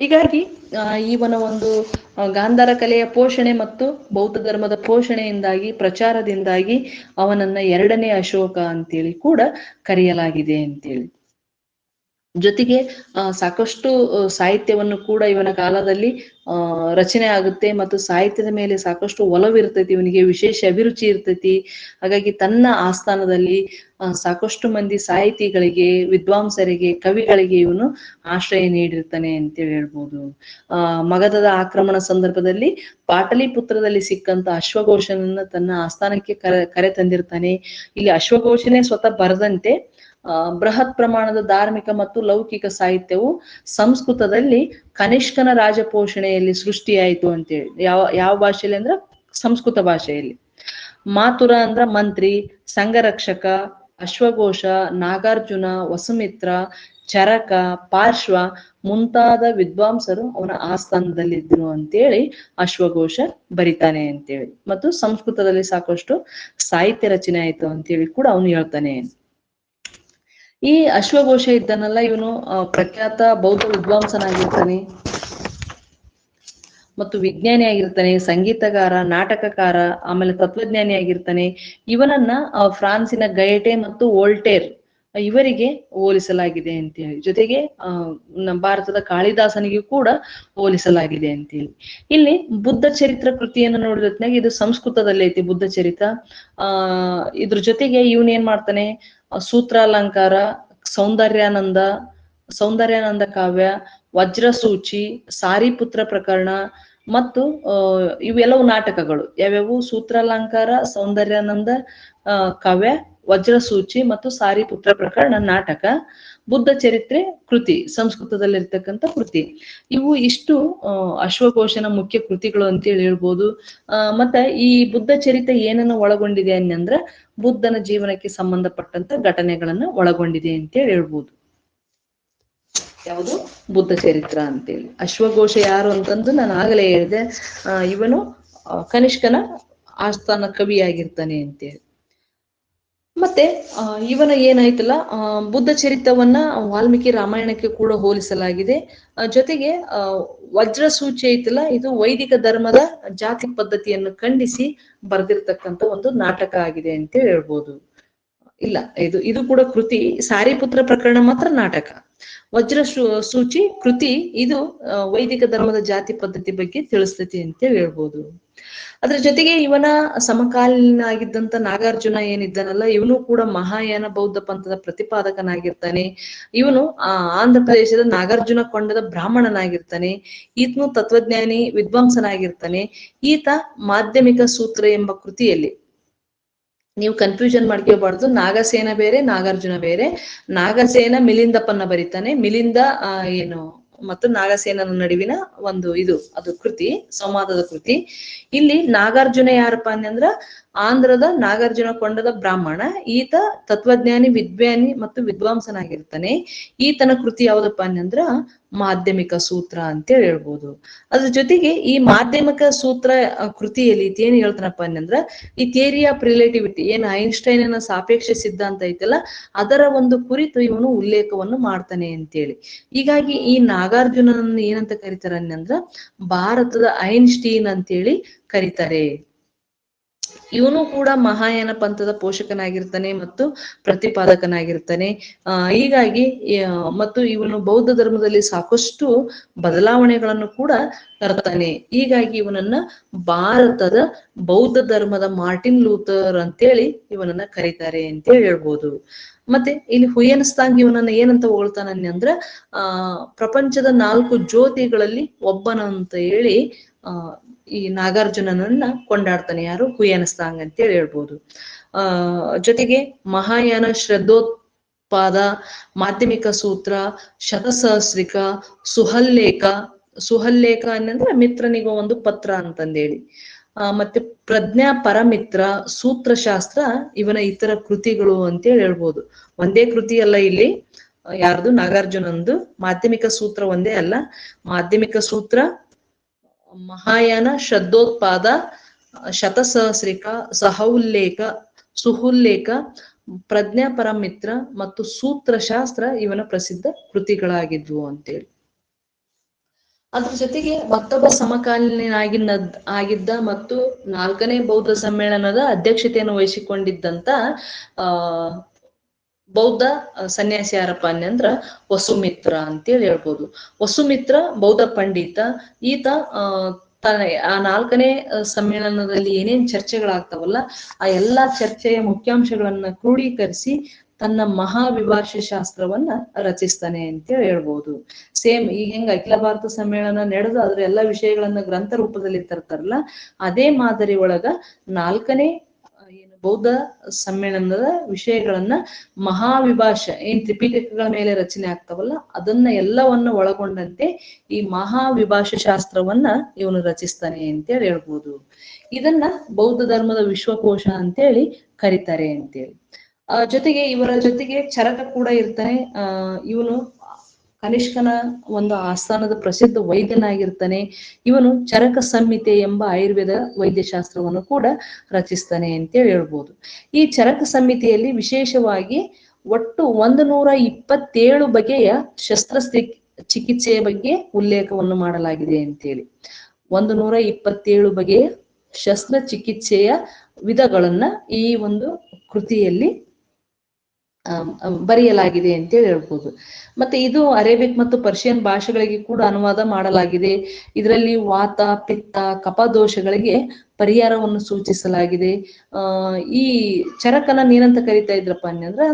ಹೀಗಾಗಿ ಇವನ ಒಂದು ಗಾಂಧಾರ ಕಲೆಯ ಪೋಷಣೆ ಮತ್ತು ಬೌದ್ಧ ಧರ್ಮದ ಪೋಷಣೆಯಿಂದಾಗಿ ಪ್ರಚಾರದಿಂದಾಗಿ ಅವನನ್ನ 2ನೇ ಅಶೋಕ ಅಂತೇಳಿ ಕೂಡ ಕರೆಯಲಾಗಿದೆ ಅಂತೇಳಿ. ಜೊತೆಗೆ ಸಾಕಷ್ಟು ಸಾಹಿತ್ಯವನ್ನು ಕೂಡ ಇವನ ಕಾಲದಲ್ಲಿ ರಚನೆ ಆಗುತ್ತೆ ಮತ್ತು ಸಾಹಿತ್ಯದ ಮೇಲೆ ಸಾಕಷ್ಟು ಒಲವಿರ್ತೈತಿ, ಇವನಿಗೆ ವಿಶೇಷ ಅಭಿರುಚಿ ಇರ್ತೈತಿ. ಹಾಗಾಗಿ ತನ್ನ ಆಸ್ಥಾನದಲ್ಲಿ ಸಾಕಷ್ಟು ಮಂದಿ ಸಾಹಿತಿಗಳಿಗೆ, ವಿದ್ವಾಂಸರಿಗೆ, ಕವಿಗಳಿಗೆ ಇವನು ಆಶ್ರಯ ನೀಡಿರ್ತಾನೆ ಅಂತೇಳಿ ಹೇಳ್ಬೋದು. ಮಗಧದ ಆಕ್ರಮಣ ಸಂದರ್ಭದಲ್ಲಿ ಪಾಟಲಿಪುತ್ರದಲ್ಲಿ ಸಿಕ್ಕಂತ ಅಶ್ವಘೋಷನನ್ನ ತನ್ನ ಆಸ್ಥಾನಕ್ಕೆ ಕರೆ ತಂದಿರ್ತಾನೆ. ಇಲ್ಲಿ ಅಶ್ವಘೋಷನೇ ಸ್ವತಃ ಬರದಂತೆ ಬೃಹತ್ ಪ್ರಮಾಣದ ಧಾರ್ಮಿಕ ಮತ್ತು ಲೌಕಿಕ ಸಾಹಿತ್ಯವು ಸಂಸ್ಕೃತದಲ್ಲಿ ಕನಿಷ್ಕನ ರಾಜಪೋಷಣೆಯಲ್ಲಿ ಸೃಷ್ಟಿಯಾಯಿತು ಅಂತೇಳಿ. ಯಾವ ಭಾಷೆಯಲ್ಲಿ ಅಂದ್ರ ಸಂಸ್ಕೃತ ಭಾಷೆಯಲ್ಲಿ. ಮಾತುರ ಅಂದ್ರ ಮಂತ್ರಿ, ಸಂಘರಕ್ಷಕ, ಅಶ್ವಘೋಷ, ನಾಗಾರ್ಜುನ, ವಸುಮಿತ್ರ, ಚರಕ, ಪಾರ್ಶ್ವ ಮುಂತಾದ ವಿದ್ವಾಂಸರು ಅವನ ಆಸ್ಥಾನದಲ್ಲಿದ್ದರು ಅಂತೇಳಿ ಅಶ್ವಘೋಷ ಬರಿತಾನೆ ಅಂತೇಳಿ. ಮತ್ತು ಸಂಸ್ಕೃತದಲ್ಲಿ ಸಾಕಷ್ಟು ಸಾಹಿತ್ಯ ರಚನೆ ಆಯ್ತು ಅಂತೇಳಿ ಕೂಡ ಅವನು ಹೇಳ್ತಾನೆ. ಈ ಅಶ್ವಘೋಷ ಇದ್ದಾನಲ್ಲ, ಇವನು ಪ್ರಖ್ಯಾತ ಬೌದ್ಧ ವಿದ್ವಾಂಸನಾಗಿರ್ತಾನೆ ಮತ್ತು ವಿಜ್ಞಾನಿ ಆಗಿರ್ತಾನೆ, ಸಂಗೀತಗಾರ, ನಾಟಕಕಾರ, ಆಮೇಲೆ ತತ್ವಜ್ಞಾನಿ ಆಗಿರ್ತಾನೆ. ಇವನನ್ನ ಫ್ರಾನ್ಸಿನ ಗಯಟೆ ಮತ್ತು ವೋಲ್ಟೇರ್ ಇವರಿಗೆ ಹೋಲಿಸಲಾಗಿದೆ ಅಂತೇಳಿ. ಜೊತೆಗೆ ಭಾರತದ ಕಾಳಿದಾಸನಿಗೂ ಕೂಡ ಹೋಲಿಸಲಾಗಿದೆ ಅಂತೇಳಿ. ಇಲ್ಲಿ ಬುದ್ಧ ಚರಿತ್ರ ಕೃತಿಯನ್ನು ನೋಡಿದ್ನಾಗ ಇದು ಸಂಸ್ಕೃತದಲ್ಲಿ ಐತಿ ಬುದ್ಧ ಚರಿತ್ರ. ಇದ್ರ ಜೊತೆಗೆ ಇವನ್ ಏನ್ ಮಾಡ್ತಾನೆ, ಸೂತ್ರಾಲಂಕಾರ, ಸೌಂದರ್ಯಾನಂದ ಕಾವ್ಯ, ವಜ್ರಸೂಚಿ, ಸಾರಿಪುತ್ರ ಪ್ರಕರಣ, ಮತ್ತು ಇವೆಲ್ಲವೂ ನಾಟಕಗಳು ಯಾವ್ಯಾವು? ಸೂತ್ರಾಲಂಕಾರ, ಸೌಂದರ್ಯಾನಂದ ಕಾವ್ಯ, ವಜ್ರಸೂಚಿ ಮತ್ತು ಸಾರಿಪುತ್ರ ಪ್ರಕರಣ ನಾಟಕ, ಬುದ್ಧ ಚರಿತ್ರೆ ಕೃತಿ ಸಂಸ್ಕೃತದಲ್ಲಿರ್ತಕ್ಕಂಥ ಕೃತಿ. ಇವು ಇಷ್ಟು ಅಶ್ವಘೋಷನ ಮುಖ್ಯ ಕೃತಿಗಳು ಅಂತೇಳಿ ಹೇಳ್ಬೋದು. ಮತ್ತೆ ಈ ಬುದ್ಧ ಚರಿತ್ರೆ ಏನನ್ನ ಒಳಗೊಂಡಿದೆ ಅನ್ನಂದ್ರ ಬುದ್ಧನ ಜೀವನಕ್ಕೆ ಸಂಬಂಧಪಟ್ಟಂತ ಘಟನೆಗಳನ್ನ ಒಳಗೊಂಡಿದೆ ಅಂತೇಳಿ ಹೇಳ್ಬೋದು. ಯಾವುದು? ಬುದ್ಧ ಚರಿತ್ರ ಅಂತೇಳಿ. ಅಶ್ವಘೋಷ ಯಾರು ಅಂತಂದು ನಾನು ಆಗಲೇ ಹೇಳಿದೆ, ಇವನು ಕನಿಷ್ಕನ ಆಸ್ಥಾನ ಕವಿಯಾಗಿರ್ತಾನೆ ಅಂತೇಳಿ. ಮತ್ತೆ ಇವನ ಏನಾಯ್ತಲ್ಲ, ಬುದ್ಧ ಚರಿತ್ರವನ್ನ ವಾಲ್ಮೀಕಿ ರಾಮಾಯಣಕ್ಕೆ ಕೂಡ ಹೋಲಿಸಲಾಗಿದೆ. ಜೊತೆಗೆ ವಜ್ರಸೂಚಿ ಐತಲ್ಲ, ಇದು ವೈದಿಕ ಧರ್ಮದ ಜಾತಿ ಪದ್ಧತಿಯನ್ನು ಖಂಡಿಸಿ ಬರೆದಿರ್ತಕ್ಕಂಥ ಒಂದು ನಾಟಕ ಆಗಿದೆ ಅಂತ ಹೇಳ್ಬೋದು. ಇಲ್ಲ, ಇದು ಕೂಡ ಕೃತಿ. ಸಾರಿಪುತ್ರ ಪ್ರಕರಣ ಮಾತ್ರ ನಾಟಕ. ವಜ್ರ ಸೂಚಿ ಕೃತಿ ಇದು ವೈದಿಕ ಧರ್ಮದ ಜಾತಿ ಪದ್ಧತಿ ಬಗ್ಗೆ ತಿಳಿಸ್ತೈತಿ ಅಂತ ಹೇಳ್ಬೋದು. ಅದ್ರ ಜೊತೆಗೆ ಇವನ ಸಮಕಾಲೀನ ಆಗಿದ್ದಂತ ನಾಗಾರ್ಜುನ ಏನಿದ್ದಾನಲ್ಲ, ಇವನು ಕೂಡ ಮಹಾಯಾನ ಬೌದ್ಧ ಪಂಥದ ಪ್ರತಿಪಾದಕನಾಗಿರ್ತಾನೆ. ಇವನು ಆಂಧ್ರ ಪ್ರದೇಶದ ನಾಗಾರ್ಜುನ ಕೊಂಡದ ಬ್ರಾಹ್ಮಣನಾಗಿರ್ತಾನೆ. ಈತನು ತತ್ವಜ್ಞಾನಿ ವಿದ್ವಾಂಸನಾಗಿರ್ತಾನೆ. ಈತ ಮಾಧ್ಯಮಿಕ ಸೂತ್ರ ಎಂಬ ಕೃತಿಯಲ್ಲಿ, ನೀವು ಕನ್ಫ್ಯೂಷನ್ ಮಾಡ್ಕೋಬಾರ್ದು, ನಾಗಸೇನ ಬೇರೆ ನಾಗಾರ್ಜುನ ಬೇರೆ. ನಾಗಸೇನ ಮಿಲಿಂದಪ್ಪನ್ನ ಬರೀತಾನೆ. ಮಿಲಿಂದ ಏನು ಮತ್ತು ನಾಗಸೇನನ ನಡುವಿನ ಒಂದು ಅದು ಕೃತಿ, ಸಂವಾದದ ಕೃತಿ. ಇಲ್ಲಿ ನಾಗಾರ್ಜುನ ಯಾರಪ್ಪ ಅಂದ್ರ ಆಂಧ್ರದ ನಾಗಾರ್ಜುನ ಕೊಂಡದ ಬ್ರಾಹ್ಮಣ. ಈತ ತತ್ವಜ್ಞಾನಿ ವಿದ್ವಾನಿ ಮತ್ತು ವಿದ್ವಾಂಸನಾಗಿರ್ತಾನೆ. ಈತನ ಕೃತಿ ಯಾವ್ದಪ್ಪ ಅಂದ್ರ ಮಾಧ್ಯಮಿಕ ಸೂತ್ರ ಅಂತೇಳಿ ಹೇಳ್ಬೋದು. ಅದ್ರ ಜೊತೆಗೆ ಈ ಮಾಧ್ಯಮಿಕ ಸೂತ್ರ ಕೃತಿಯಲ್ಲಿ ಏನ್ ಹೇಳ್ತಾನಪ್ಪ ಅಂದ್ರ, ಈ ಥಿಯರಿ ಆಫ್ ರಿಲೇಟಿವಿಟಿ ಏನು ಐನ್ಸ್ಟೈನ್ ಸಾಪೇಕ್ಷ ಸಿದ್ಧಾಂತ ಐತಲ್ಲ, ಅದರ ಒಂದು ಕುರಿತು ಇವನು ಉಲ್ಲೇಖವನ್ನು ಮಾಡ್ತಾನೆ ಅಂತೇಳಿ. ಹೀಗಾಗಿ ಈ ನಾಗಾರ್ಜುನನನ್ನು ಏನಂತ ಕರೀತಾರೆ ಅಂದ್ರ ಭಾರತದ ಐನ್ಸ್ಟೀನ್ ಅಂತೇಳಿ ಕರೀತಾರೆ. ಇವನು ಕೂಡ ಮಹಾಯಾನ ಪಂಥದ ಪೋಷಕನಾಗಿರ್ತಾನೆ ಮತ್ತು ಪ್ರತಿಪಾದಕನಾಗಿರ್ತಾನೆ. ಹೀಗಾಗಿ ಮತ್ತು ಇವನು ಬೌದ್ಧ ಧರ್ಮದಲ್ಲಿ ಸಾಕಷ್ಟು ಬದಲಾವಣೆಗಳನ್ನು ಕೂಡ ತರ್ತಾನೆ. ಹೀಗಾಗಿ ಇವನನ್ನ ಭಾರತದ ಬೌದ್ಧ ಧರ್ಮದ ಮಾರ್ಟಿನ್ ಲೂಥರ್ ಅಂತೇಳಿ ಇವನನ್ನ ಕರೀತಾರೆ ಅಂತೇಳಿ ಹೇಳ್ಬೋದು. ಮತ್ತೆ ಇಲ್ಲಿ ಹುಯೆನ್ಸಾಂಗ್ ಇವನನ್ನ ಏನಂತ ಹೊಗಳ್ತಾನೆ ಅಂದ್ರ ಪ್ರಪಂಚದ 4 ಜ್ಯೋತಿಗಳಲ್ಲಿ ಒಬ್ಬನಂತ ಹೇಳಿ ಈ ನಾಗಾರ್ಜುನನನ್ನ ಕೊಂಡಾಡ್ತಾನೆ. ಯಾರು? ಹುಯೆನ್ಸಾಂಗ್ ಅಂತೇಳಿ ಹೇಳ್ಬೋದು. ಜೊತೆಗೆ ಮಹಾಯಾನ ಶ್ರದ್ಧೋತ್ಪಾದ, ಮಾಧ್ಯಮಿಕ ಸೂತ್ರ, ಶತಸಹಸ್ರಿಕ, ಸುಹಲ್ಲೇಖ ಅನ್ನಂದ್ರೆ ಮಿತ್ರನಿಗೋ ಒಂದು ಪತ್ರ ಅಂತಂದೇಳಿ. ಮತ್ತೆ ಪ್ರಜ್ಞಾ ಪರಮಿತ್ರ, ಸೂತ್ರಶಾಸ್ತ್ರ ಇವನ ಇತರ ಕೃತಿಗಳು ಅಂತೇಳಿ ಹೇಳ್ಬೋದು. ಒಂದೇ ಕೃತಿ ಅಲ್ಲ ಇಲ್ಲಿ ಯಾರ್ದು? ನಾಗಾರ್ಜುನಂದು. ಮಾಧ್ಯಮಿಕ ಸೂತ್ರ ಒಂದೇ ಅಲ್ಲ, ಮಾಧ್ಯಮಿಕ ಸೂತ್ರ, ಮಹಾಯಾನ ಶ್ರದ್ಧೋತ್ಪಾದ, ಶತಸಹಸ್ರಿಕ, ಸುಹುಲ್ಲೇಖ, ಪ್ರಜ್ಞಾ ಪರಮಿತ್ರ ಮತ್ತು ಸೂತ್ರಶಾಸ್ತ್ರ ಇವನ ಪ್ರಸಿದ್ಧ ಕೃತಿಗಳಾಗಿದ್ವು ಅಂತೇಳಿ. ಅದ್ರ ಜೊತೆಗೆ ಮತ್ತೊಬ್ಬ ಸಮಕಾಲೀನಾಗಿದ್ದ ಮತ್ತು 4ನೇ ಬೌದ್ಧ ಸಮ್ಮೇಳನದ ಅಧ್ಯಕ್ಷತೆಯನ್ನು ವಹಿಸಿಕೊಂಡಿದ್ದಂತ ಬೌದ್ಧ ಸನ್ಯಾಸಿ ಯಾರಪ್ಪ ಅಂದ್ರ ವಸುಮಿತ್ರ ಅಂತೇಳಿ ಹೇಳ್ಬೋದು. ವಸುಮಿತ್ರ ಬೌದ್ಧ ಪಂಡಿತ. ಈತ ಆ 4ನೇ ಸಮ್ಮೇಳನದಲ್ಲಿ ಏನೇನ್ ಚರ್ಚೆಗಳಾಗ್ತಾವಲ್ಲ, ಆ ಎಲ್ಲಾ ಚರ್ಚೆಯ ಮುಖ್ಯಾಂಶಗಳನ್ನ ಕ್ರೋಢೀಕರಿಸಿ ತನ್ನ ಮಹಾವಿಭಾಷ್ಯ ಶಾಸ್ತ್ರವನ್ನ ರಚಿಸ್ತಾನೆ ಅಂತೇಳಿ ಹೇಳ್ಬೋದು. ಸೇಮ್ ಈಗ ಹೆಂಗ ಅಖಿಲ ಭಾರತ ಸಮ್ಮೇಳನ ನಡೆದು ಅದ್ರ ಎಲ್ಲಾ ವಿಷಯಗಳನ್ನ ಗ್ರಂಥ ರೂಪದಲ್ಲಿ ತರ್ತಾರಲ್ಲ, ಅದೇ ಮಾದರಿ ಒಳಗ 4ನೇ ಬೌದ್ಧ ಸಮ್ಮೇಳನದ ವಿಷಯಗಳನ್ನ ಮಹಾವಿಭಾಷ್ಯ ಏನ್ ತ್ರಿಪಿಟಕಗಳ ಮೇಲೆ ರಚನೆ ಆಗ್ತಾವಲ್ಲ, ಅದನ್ನ ಎಲ್ಲವನ್ನ ಒಳಗೊಂಡಂತೆ ಈ ಮಹಾವಿಭಾಷ್ಯ ಶಾಸ್ತ್ರವನ್ನ ಇವನು ರಚಿಸ್ತಾನೆ ಅಂತೇಳಿ ಹೇಳ್ಬೋದು. ಇದನ್ನ ಬೌದ್ಧ ಧರ್ಮದ ವಿಶ್ವಕೋಶ ಅಂತೇಳಿ ಕರೀತಾರೆ ಅಂತೇಳಿ. ಜೊತೆಗೆ ಇವರ ಜೊತೆಗೆ ಚರಕ ಕೂಡ ಇರ್ತಾನೆ. ಇವನು ಕನಿಷ್ಕನ ಒಂದು ಆಸ್ಥಾನದ ಪ್ರಸಿದ್ಧ ವೈದ್ಯನಾಗಿರ್ತಾನೆ. ಇವನು ಚರಕ ಸಂಹಿತೆ ಎಂಬ ಆಯುರ್ವೇದ ವೈದ್ಯಶಾಸ್ತ್ರವನ್ನು ಕೂಡ ರಚಿಸ್ತಾನೆ ಅಂತೇಳಿ ಹೇಳ್ಬೋದು. ಈ ಚರಕ ಸಂಹಿತೆಯಲ್ಲಿ ವಿಶೇಷವಾಗಿ ಒಟ್ಟು 127 ಬಗೆಯ ಚಿಕಿತ್ಸೆಯ ಬಗ್ಗೆ ಉಲ್ಲೇಖವನ್ನು ಮಾಡಲಾಗಿದೆ ಅಂತೇಳಿ. 127 ಬಗೆಯ ಶಸ್ತ್ರಚಿಕಿತ್ಸೆಯ ವಿಧಗಳನ್ನ ಈ ಒಂದು ಕೃತಿಯಲ್ಲಿ ಬರೆಯಲಾಗಿದೆ ಅಂತೇಳಿ ಹೇಳ್ಬೋದು. ಮತ್ತೆ ಇದು ಅರೇಬಿಕ್ ಮತ್ತು ಪರ್ಷಿಯನ್ ಭಾಷೆಗಳಿಗೆ ಕೂಡ ಅನುವಾದ ಮಾಡಲಾಗಿದೆ. ಇದರಲ್ಲಿ ವಾತ, ಪಿತ್ತ, ಕಫದೋಷಗಳಿಗೆ ಪರಿಹಾರವನ್ನು ಸೂಚಿಸಲಾಗಿದೆ. ಈ ಚರಕನ ಏನಂತ ಕರಿತಾ ಇದ್ರಪ್ಪ ಅಂದ್ರ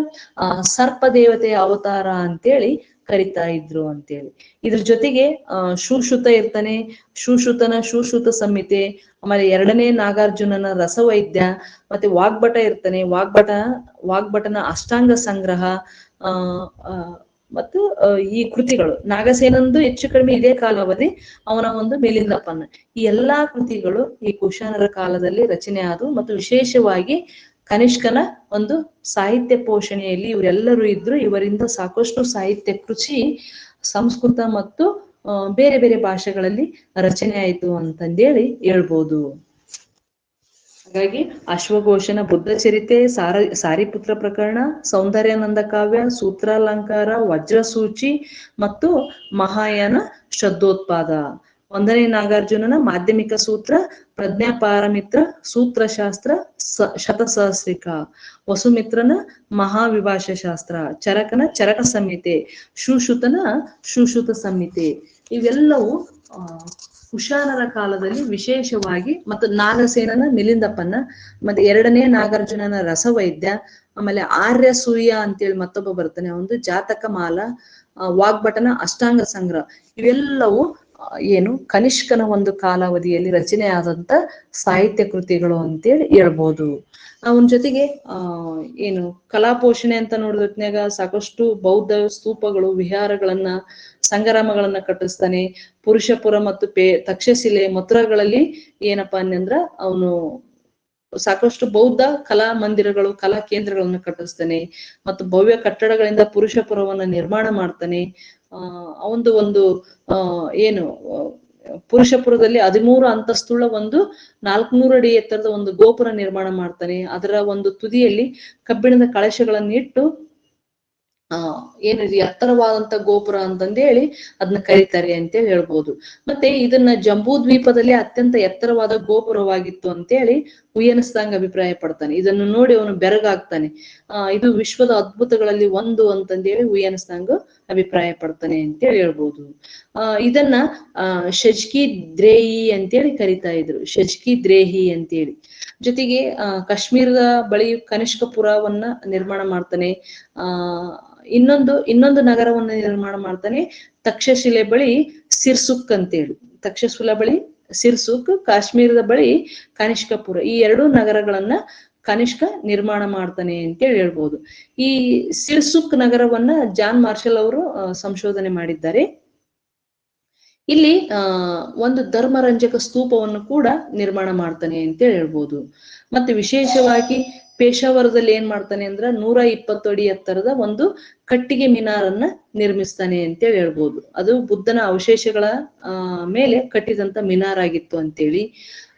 ಸರ್ಪ ದೇವತೆಯ ಅವತಾರ ಅಂತೇಳಿ ಕರಿತಾ ಇದ್ರು ಅಂತೇಳಿ. ಇದ್ರ ಜೊತೆಗೆ ಶೂಶ್ರುತ ಇರ್ತಾನೆ, ಶೂಶ್ರುತ ಸಂಹಿತೆ, ಆಮೇಲೆ ಎರಡನೇ ನಾಗಾರ್ಜುನನ ರಸವೈದ್ಯ, ಮತ್ತೆ ವಾಗ್ಭಟ ಇರ್ತಾನೆ, ವಾಗ್ಭಟನ ಅಷ್ಟಾಂಗ ಸಂಗ್ರಹ, ಮತ್ತು ಈ ಕೃತಿಗಳು ನಾಗಸೇನಂದು ಹೆಚ್ಚು ಕಡಿಮೆ ಇದೇ ಕಾಲಾವಧಿ, ಅವನ ಒಂದು ಮಿಲಿಂದಪ್ಪನ. ಈ ಎಲ್ಲಾ ಕೃತಿಗಳು ಈ ಕುಶಾನರ ಕಾಲದಲ್ಲಿ ರಚನೆ ಆದವು. ಮತ್ತು ವಿಶೇಷವಾಗಿ ಕನಿಷ್ಕನ ಒಂದು ಸಾಹಿತ್ಯ ಪೋಷಣೆಯಲ್ಲಿ ಇವರೆಲ್ಲರೂ ಇದ್ರು. ಇವರಿಂದ ಸಾಕಷ್ಟು ಸಾಹಿತ್ಯ ಕೃಷಿ ಸಂಸ್ಕೃತ ಮತ್ತು ಬೇರೆ ಬೇರೆ ಭಾಷೆಗಳಲ್ಲಿ ರಚನೆ ಆಯಿತು ಅಂತಂದೇಳಿ ಹೇಳ್ಬೋದು. ಹಾಗಾಗಿ ಅಶ್ವಘೋಷನ ಬುದ್ಧ ಚರಿತೆ, ಸಾರಿಪುತ್ರ ಪ್ರಕರಣ, ಸೌಂದರ್ಯಾನಂದ ಕಾವ್ಯ, ಸೂತ್ರಾಲಂಕಾರ, ವಜ್ರಸೂಚಿ ಮತ್ತು ಮಹಾಯಾನ ಶಬ್ದೋತ್ಪಾದ, ಒಂದನೇ ನಾಗಾರ್ಜುನನ ಮಾಧ್ಯಮಿಕ ಸೂತ್ರ, ಪ್ರಜ್ಞಾಪಾರಮಿತ್ರ ಸೂತ್ರಶಾಸ್ತ್ರ, ಶತಸಹಸ್ರಿಕ, ವಸುಮಿತ್ರನ ಮಹಾವಿಭಾಷ ಶಾಸ್ತ್ರ, ಚರಕನ ಚರಕ ಸಂಹಿತೆ, ಶೂಶ್ರುತನ ಶೂಶ್ರುತ ಸಂಹಿತೆ, ಇವೆಲ್ಲವೂ ಕುಶಾನರ ಕಾಲದಲ್ಲಿ ವಿಶೇಷವಾಗಿ, ಮತ್ತು ನಾಗಸೇನನ ಮಿಲಿಂದಪ್ಪನ, ಮತ್ತೆ ಎರಡನೇ ನಾಗಾರ್ಜುನನ ರಸವೈದ್ಯ, ಆಮೇಲೆ ಆರ್ಯ ಸೂರ್ಯ ಅಂತೇಳಿ ಮತ್ತೊಬ್ಬ ಬರ್ತಾನೆ, ಒಂದು ಜಾತಕ ಮಾಲ, ವಾಗ್ಭಟನ ಅಷ್ಟಾಂಗ ಸಂಗ್ರಹ, ಇವೆಲ್ಲವೂ ಏನು ಕನಿಷ್ಕನ ಒಂದು ಕಾಲಾವಧಿಯಲ್ಲಿ ರಚನೆ ಆದಂತ ಸಾಹಿತ್ಯ ಕೃತಿಗಳು ಅಂತೇಳಿ ಹೇಳ್ಬೋದು. ಅವನ ಜೊತೆಗೆ ಏನು ಕಲಾಪೋಷಣೆ ಅಂತ ನೋಡಿದ್ನ್ಯಾಗ ಸಾಕಷ್ಟು ಬೌದ್ಧ ಸ್ತೂಪಗಳು, ವಿಹಾರಗಳನ್ನ, ಸಂಗ್ರಾಮಗಳನ್ನ ಕಟ್ಟಿಸ್ತಾನೆ. ಪುರುಷಪುರ ಮತ್ತು ತಕ್ಷಶಿಲೆ, ಮಥುರಾಗಳಲ್ಲಿ ಏನಪ್ಪಾ ಅನ್ನಂದ್ರ ಅವನು ಸಾಕಷ್ಟು ಬೌದ್ಧ ಕಲಾ ಮಂದಿರಗಳು, ಕಲಾ ಕೇಂದ್ರಗಳನ್ನ ಕಟ್ಟಿಸ್ತಾನೆ. ಮತ್ತು ಭವ್ಯ ಕಟ್ಟಡಗಳಿಂದ ಪುರುಷಪುರವನ್ನ ನಿರ್ಮಾಣ ಮಾಡ್ತಾನೆ. ಒಂದು ಏನು ಪುರುಷಪುರದಲ್ಲಿ 13 ಅಂತಸ್ತುಳ್ಳ ಒಂದು 400 ಅಡಿ ಎತ್ತರದ ಒಂದು ಗೋಪುರ ನಿರ್ಮಾಣ ಮಾಡ್ತಾನೆ. ಅದರ ಒಂದು ತುದಿಯಲ್ಲಿ ಕಬ್ಬಿಣದ ಕಳಶಗಳನ್ನ ಇಟ್ಟು ಏನಿದೆ ಎತ್ತರವಾದಂತ ಗೋಪುರ ಅಂತಂದೇಳಿ ಅದನ್ನ ಕರೀತಾರೆ ಅಂತೇಳಿ ಹೇಳ್ಬೋದು. ಮತ್ತೆ ಇದನ್ನ ಜಂಬೂ ದ್ವೀಪದಲ್ಲಿ ಅತ್ಯಂತ ಎತ್ತರವಾದ ಗೋಪುರವಾಗಿತ್ತು ಅಂತೇಳಿ ಉಯ್ಯನಸ್ತಾಂಗ್ ಅಭಿಪ್ರಾಯ ಪಡ್ತಾನೆ. ಇದನ್ನು ನೋಡಿ ಅವನು ಬೆರಗಾಗ್ತಾನೆ. ಇದು ವಿಶ್ವದ ಅದ್ಭುತಗಳಲ್ಲಿ ಒಂದು ಅಂತಂದೇಳಿ ಉಯ್ಯನಸ್ತಾಂಗ್ ಅಭಿಪ್ರಾಯ ಪಡ್ತಾನೆ ಅಂತೇಳಿ ಹೇಳ್ಬೋದು. ಇದನ್ನ ಶಜ್ಕಿ ದ್ರೇಹಿ ಅಂತೇಳಿ ಕರಿತಾ ಇದ್ರು, ಶಜ್ಕಿ ದ್ರೇಹಿ ಅಂತೇಳಿ. ಜೊತೆಗೆ ಕಾಶ್ಮೀರದ ಬಳಿ ಕನಿಷ್ಕಪುರವನ್ನ ನಿರ್ಮಾಣ ಮಾಡ್ತಾನೆ. ಇನ್ನೊಂದು ನಗರವನ್ನ ನಿರ್ಮಾಣ ಮಾಡ್ತಾನೆ, ತಕ್ಷಶಿಲೆ ಬಳಿ ಸಿರ್ಸುಕ್ ಅಂತೇಳಿ. ತಕ್ಷಶಿಲೆ ಬಳಿ ಸಿರ್ಸುಕ್, ಕಾಶ್ಮೀರದ ಬಳಿ ಕನಿಷ್ಕಪುರ, ಈ 2 ನಗರಗಳನ್ನ ಕನಿಷ್ಕ ನಿರ್ಮಾಣ ಮಾಡ್ತಾನೆ ಅಂತೇಳಿ ಹೇಳ್ಬೋದು. ಈ ಸಿರ್ಸುಕ್ ನಗರವನ್ನ ಜಾನ್ ಮಾರ್ಷಲ್ ಅವರು ಸಂಶೋಧನೆ ಮಾಡಿದ್ದಾರೆ. ಇಲ್ಲಿ ಒಂದು ಧರ್ಮರಂಜಕ ಸ್ತೂಪವನ್ನು ಕೂಡ ನಿರ್ಮಾಣ ಮಾಡ್ತಾನೆ ಅಂತೇಳಿ ಹೇಳ್ಬೋದು. ಮತ್ತೆ ವಿಶೇಷವಾಗಿ ಪೇಶಾವರದಲ್ಲಿ ಏನ್ ಮಾಡ್ತಾನೆ ಅಂದ್ರ 120 ಅಡಿ ಎತ್ತರದ ಒಂದು ಕಟ್ಟಿಗೆ ಮಿನಾರನ್ನ ನಿರ್ಮಿಸ್ತಾನೆ ಅಂತೇಳಿ ಹೇಳ್ಬೋದು. ಅದು ಬುದ್ಧನ ಅವಶೇಷಗಳ ಮೇಲೆ ಕಟ್ಟಿದಂತ ಮಿನಾರ್ ಆಗಿತ್ತು ಅಂತೇಳಿ.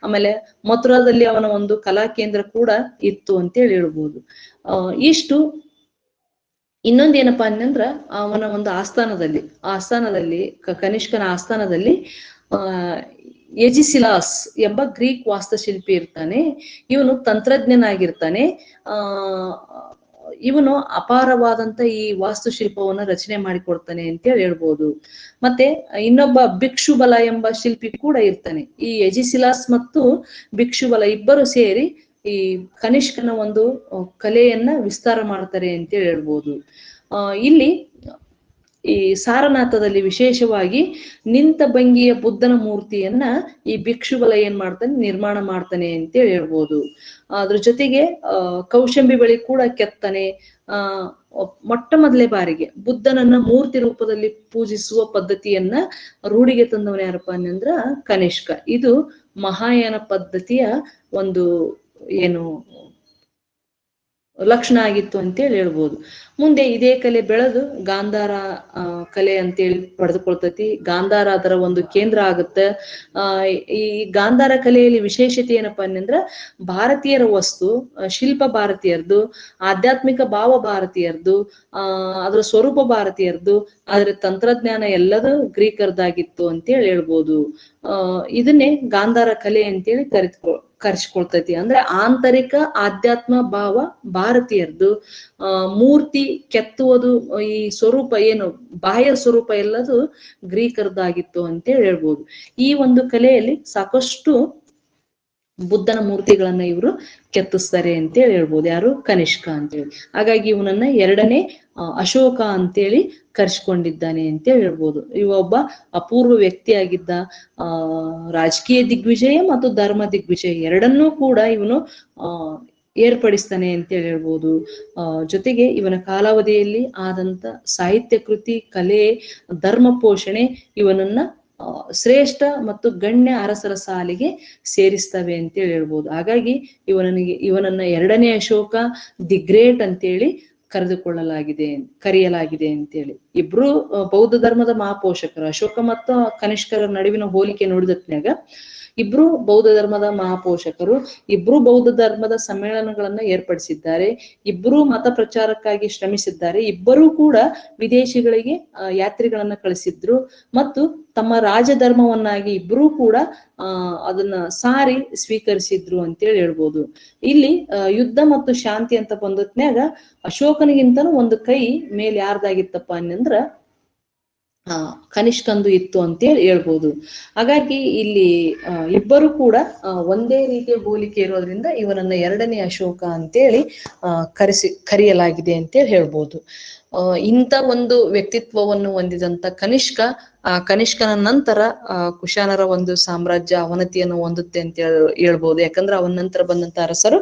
ಆಮೇಲೆ ಮಥುರಾದಲ್ಲಿ ಅವನ ಒಂದು ಕಲಾ ಕೇಂದ್ರ ಕೂಡ ಇತ್ತು ಅಂತೇಳಿ ಹೇಳ್ಬೋದು. ಇಷ್ಟು ಇನ್ನೊಂದೇನಪ್ಪಾ ಅಂತಂದ್ರ ಅವನ ಒಂದು ಆಸ್ಥಾನದಲ್ಲಿ ಕನಿಷ್ಕನ ಆಸ್ಥಾನದಲ್ಲಿ ಎಜಿಸಿಲಾಸ್ ಎಂಬ ಗ್ರೀಕ್ ವಾಸ್ತುಶಿಲ್ಪಿ ಇರ್ತಾನೆ. ಇವನು ತಂತ್ರಜ್ಞನಾಗಿರ್ತಾನೆ. ಇವನು ಅಪಾರವಾದಂತ ಈ ವಾಸ್ತುಶಿಲ್ಪವನ್ನ ರಚನೆ ಮಾಡಿಕೊಡ್ತಾನೆ ಅಂತೇಳಿ ಹೇಳ್ಬೋದು. ಮತ್ತೆ ಇನ್ನೊಬ್ಬ ಭಿಕ್ಷುಬಲ ಎಂಬ ಶಿಲ್ಪಿ ಕೂಡ ಇರ್ತಾನೆ. ಈ ಎಜಿಸಿಲಾಸ್ ಮತ್ತು ಭಿಕ್ಷುಬಲ ಇಬ್ಬರು ಸೇರಿ ಈ ಕನಿಷ್ಕನ ಒಂದು ಕಲೆಯನ್ನ ವಿಸ್ತಾರ ಮಾಡ್ತಾರೆ ಅಂತೇಳಿ ಹೇಳ್ಬೋದು. ಇಲ್ಲಿ ಈ ಸಾರನಾಥದಲ್ಲಿ ವಿಶೇಷವಾಗಿ ನಿಂತ ಭಂಗಿಯ ಬುದ್ಧನ ಮೂರ್ತಿಯನ್ನ ಈ ಭಿಕ್ಷುಬಲ ಏನ್ ಮಾಡ್ತಾನೆ, ನಿರ್ಮಾಣ ಮಾಡ್ತಾನೆ ಅಂತೇಳಿ ಹೇಳ್ಬೋದು. ಅದ್ರ ಜೊತೆಗೆ ಕೌಶಂಬಿ ಬಳಿ ಕೂಡ ಕೆತ್ತನೆ. ಮೊಟ್ಟ ಮೊದಲೇ ಬಾರಿಗೆ ಬುದ್ಧನನ್ನ ಮೂರ್ತಿ ರೂಪದಲ್ಲಿ ಪೂಜಿಸುವ ಪದ್ಧತಿಯನ್ನ ರೂಢಿಗೆ ತಂದವನ ಯಾರಪ್ಪ ಅಂದ್ರ ಕನಿಷ್ಕ. ಇದು ಮಹಾಯಾನ ಪದ್ಧತಿಯ ಒಂದು ಏನು ಲಕ್ಷಣ ಆಗಿತ್ತು ಅಂತೇಳಿ ಹೇಳ್ಬೋದು. ಮುಂದೆ ಇದೇ ಕಲೆ ಬೆಳೆದು ಗಾಂಧಾರ ಕಲೆ ಅಂತೇಳಿ ಪಡೆದುಕೊಳ್ತೈತಿ. ಗಾಂಧಾರ ಅದರ ಒಂದು ಕೇಂದ್ರ ಆಗುತ್ತೆ. ಈ ಗಾಂಧಾರ ಕಲೆಯಲ್ಲಿ ವಿಶೇಷತೆ ಏನಪ್ಪಾ ಅಂದ್ರ ಭಾರತೀಯರ ವಸ್ತು ಶಿಲ್ಪ ಭಾರತೀಯರ್ದು, ಆಧ್ಯಾತ್ಮಿಕ ಭಾವ ಭಾರತೀಯರ್ದು, ಅದ್ರ ಸ್ವರೂಪ ಭಾರತೀಯರ್ದು, ಆದ್ರೆ ತಂತ್ರಜ್ಞಾನ ಎಲ್ಲದೂ ಗ್ರೀಕರ್ದಾಗಿತ್ತು ಅಂತೇಳಿ ಹೇಳ್ಬೋದು. ಇದನ್ನೇ ಗಾಂಧಾರ ಕಲೆ ಅಂತೇಳಿ ಕರೆಸ್ಕೊಳ್ತೈತಿ. ಅಂದ್ರೆ ಆಂತರಿಕ ಆಧ್ಯಾತ್ಮ ಭಾವ ಭಾರತೀಯರ್ದು, ಮೂರ್ತಿ ಕೆತ್ತುವುದು, ಈ ಸ್ವರೂಪ ಏನು ಬಾಹ್ಯ ಸ್ವರೂಪ ಎಲ್ಲದು ಗ್ರೀಕರ್ದಾಗಿತ್ತು ಅಂತೇಳಿ ಹೇಳ್ಬೋದು. ಈ ಒಂದು ಕಲೆಯಲ್ಲಿ ಸಾಕಷ್ಟು ಬುದ್ಧನ ಮೂರ್ತಿಗಳನ್ನ ಇವರು ಕೆತ್ತಿಸ್ತಾರೆ ಅಂತೇಳಿ ಹೇಳ್ಬೋದು. ಯಾರು? ಕನಿಷ್ಕ ಅಂತೇಳಿ. ಹಾಗಾಗಿ ಇವನನ್ನ ಎರಡನೇ ಅಶೋಕ ಅಂತೇಳಿ ಕರ್ಸ್ಕೊಂಡಿದ್ದಾನೆ ಅಂತೇಳಿ ಹೇಳ್ಬೋದು. ಇವ ಒಬ್ಬ ಅಪೂರ್ವ ವ್ಯಕ್ತಿಯಾಗಿದ್ದ. ರಾಜಕೀಯ ದಿಗ್ವಿಜಯ ಮತ್ತು ಧರ್ಮ ದಿಗ್ವಿಜಯ ಎರಡನ್ನೂ ಕೂಡ ಇವನು ಏರ್ಪಡಿಸ್ತಾನೆ ಅಂತೇಳಿ ಹೇಳ್ಬೋದು. ಜೊತೆಗೆ ಇವನ ಕಾಲಾವಧಿಯಲ್ಲಿ ಆದಂತ ಸಾಹಿತ್ಯ ಕೃತಿ, ಕಲೆ, ಧರ್ಮ ಪೋಷಣೆ ಇವನನ್ನ ಶ್ರೇಷ್ಠ ಮತ್ತು ಗಣ್ಯ ಅರಸರ ಸಾಲಿಗೆ ಸೇರಿಸ್ತವೆ ಅಂತೇಳಿ ಹೇಳ್ಬೋದು. ಹಾಗಾಗಿ ಇವನನ್ನ ಎರಡನೇ ಅಶೋಕ, ದಿ ಗ್ರೇಟ್ ಅಂತೇಳಿ ಕರೆಯಲಾಗಿದೆ ಅಂತೇಳಿ. ಇಬ್ರು ಬೌದ್ಧ ಧರ್ಮದ ಮಹಾಪೋಷಕರು. ಅಶೋಕ ಮತ್ತು ಕನಿಷ್ಕರ ನಡುವಿನ ಹೋಲಿಕೆ ನೋಡಿದತ್ನ್ಯಾಗ ಇಬ್ರು ಬೌದ್ಧ ಧರ್ಮದ ಮಹಾಪೋಷಕರು, ಇಬ್ರು ಬೌದ್ಧ ಧರ್ಮದ ಸಮ್ಮೇಳನಗಳನ್ನ ಏರ್ಪಡಿಸಿದ್ದಾರೆ, ಇಬ್ರು ಮತ ಪ್ರಚಾರಕ್ಕಾಗಿ ಶ್ರಮಿಸಿದ್ದಾರೆ, ಇಬ್ಬರೂ ಕೂಡ ವಿದೇಶಿಗಳಿಗೆ ಯಾತ್ರಿಗಳನ್ನ ಕಳಿಸಿದ್ರು ಮತ್ತು ತಮ್ಮ ರಾಜಧರ್ಮವನ್ನಾಗಿ ಇಬ್ರು ಕೂಡ ಅದನ್ನ ಸಾರಿ ಸ್ವೀಕರಿಸಿದ್ರು ಅಂತೇಳಿ ಹೇಳ್ಬೋದು. ಇಲ್ಲಿ ಯುದ್ಧ ಮತ್ತು ಶಾಂತಿ ಅಂತ ಬಂದತ್ನ್ಯಾಗ ಅಶೋಕನಿಗಿಂತನೂ ಒಂದು ಕೈ ಮೇಲೆ ಯಾರ್ದಾಗಿತ್ತಪ್ಪ ಅನ್ನಂದ್ರ ಕನಿಷ್ಕಂದು ಇತ್ತು ಅಂತೇಳಿ ಹೇಳ್ಬೋದು. ಹಾಗಾಗಿ ಇಲ್ಲಿ ಇಬ್ಬರು ಕೂಡ ಒಂದೇ ರೀತಿಯ ಹೋಲಿಕೆ ಇರೋದ್ರಿಂದ ಇವನನ್ನ ಎರಡನೇ ಅಶೋಕ ಅಂತೇಳಿ ಕರೆಯಲಾಗಿದೆ ಅಂತೇಳಿ ಹೇಳ್ಬೋದು. ಇಂಥ ಒಂದು ವ್ಯಕ್ತಿತ್ವವನ್ನು ಹೊಂದಿದಂತ ಕನಿಷ್ಕನ ನಂತರ ಕುಶಾನರ ಒಂದು ಸಾಮ್ರಾಜ್ಯ ಅವನತಿಯನ್ನು ಹೊಂದುತ್ತೆ ಅಂತ ಹೇಳ್ಬೋದು. ಯಾಕಂದ್ರೆ ಅವನ ನಂತರ ಬಂದಂತ ಅರಸರು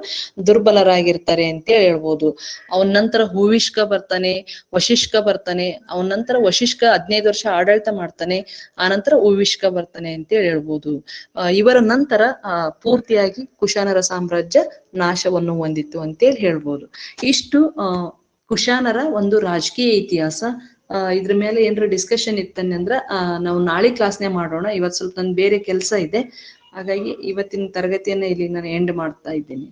ದುರ್ಬಲರಾಗಿರ್ತಾರೆ ಅಂತ ಹೇಳ್ಬೋದು. ಅವನ ನಂತರ ಹೂವಿಷ್ಕ ಬರ್ತಾನೆ, ವಶಿಷ್ಕ ಬರ್ತಾನೆ. ಅವನ ನಂತರ ವಶಿಷ್ಕ 15 ವರ್ಷ ಆಡಳಿತ ಮಾಡ್ತಾನೆ, ಆನಂತರ ಹೂವಿಷ್ಕ ಬರ್ತಾನೆ ಅಂತ ಹೇಳ್ಬೋದು. ಇವರ ನಂತರ ಪೂರ್ತಿಯಾಗಿ ಕುಶಾನರ ಸಾಮ್ರಾಜ್ಯ ನಾಶವನ್ನು ಹೊಂದಿತ್ತು ಅಂತೇಳಿ ಹೇಳ್ಬೋದು. ಇಷ್ಟು ಕುಶಾನರ ಒಂದು ರಾಜಕೀಯ ಇತಿಹಾಸ. ಇದ್ರ ಮೇಲೆ ಏನಾರ ಡಿಸ್ಕಷನ್ ಇತ್ತನ್ನೆ ಅಂದ್ರ ನಾವು ನಾಳೆ ಕ್ಲಾಸ್ನೇ ಮಾಡೋಣ. ಇವತ್ತು ಸ್ವಲ್ಪ ನನ್ ಬೇರೆ ಕೆಲಸ ಇದೆ, ಹಾಗಾಗಿ ಇವತ್ತಿನ ತರಗತಿಯನ್ನ ಇಲ್ಲಿ ನಾನು ಎಂಡ್ ಮಾಡ್ತಾ ಇದ್ದೇನೆ.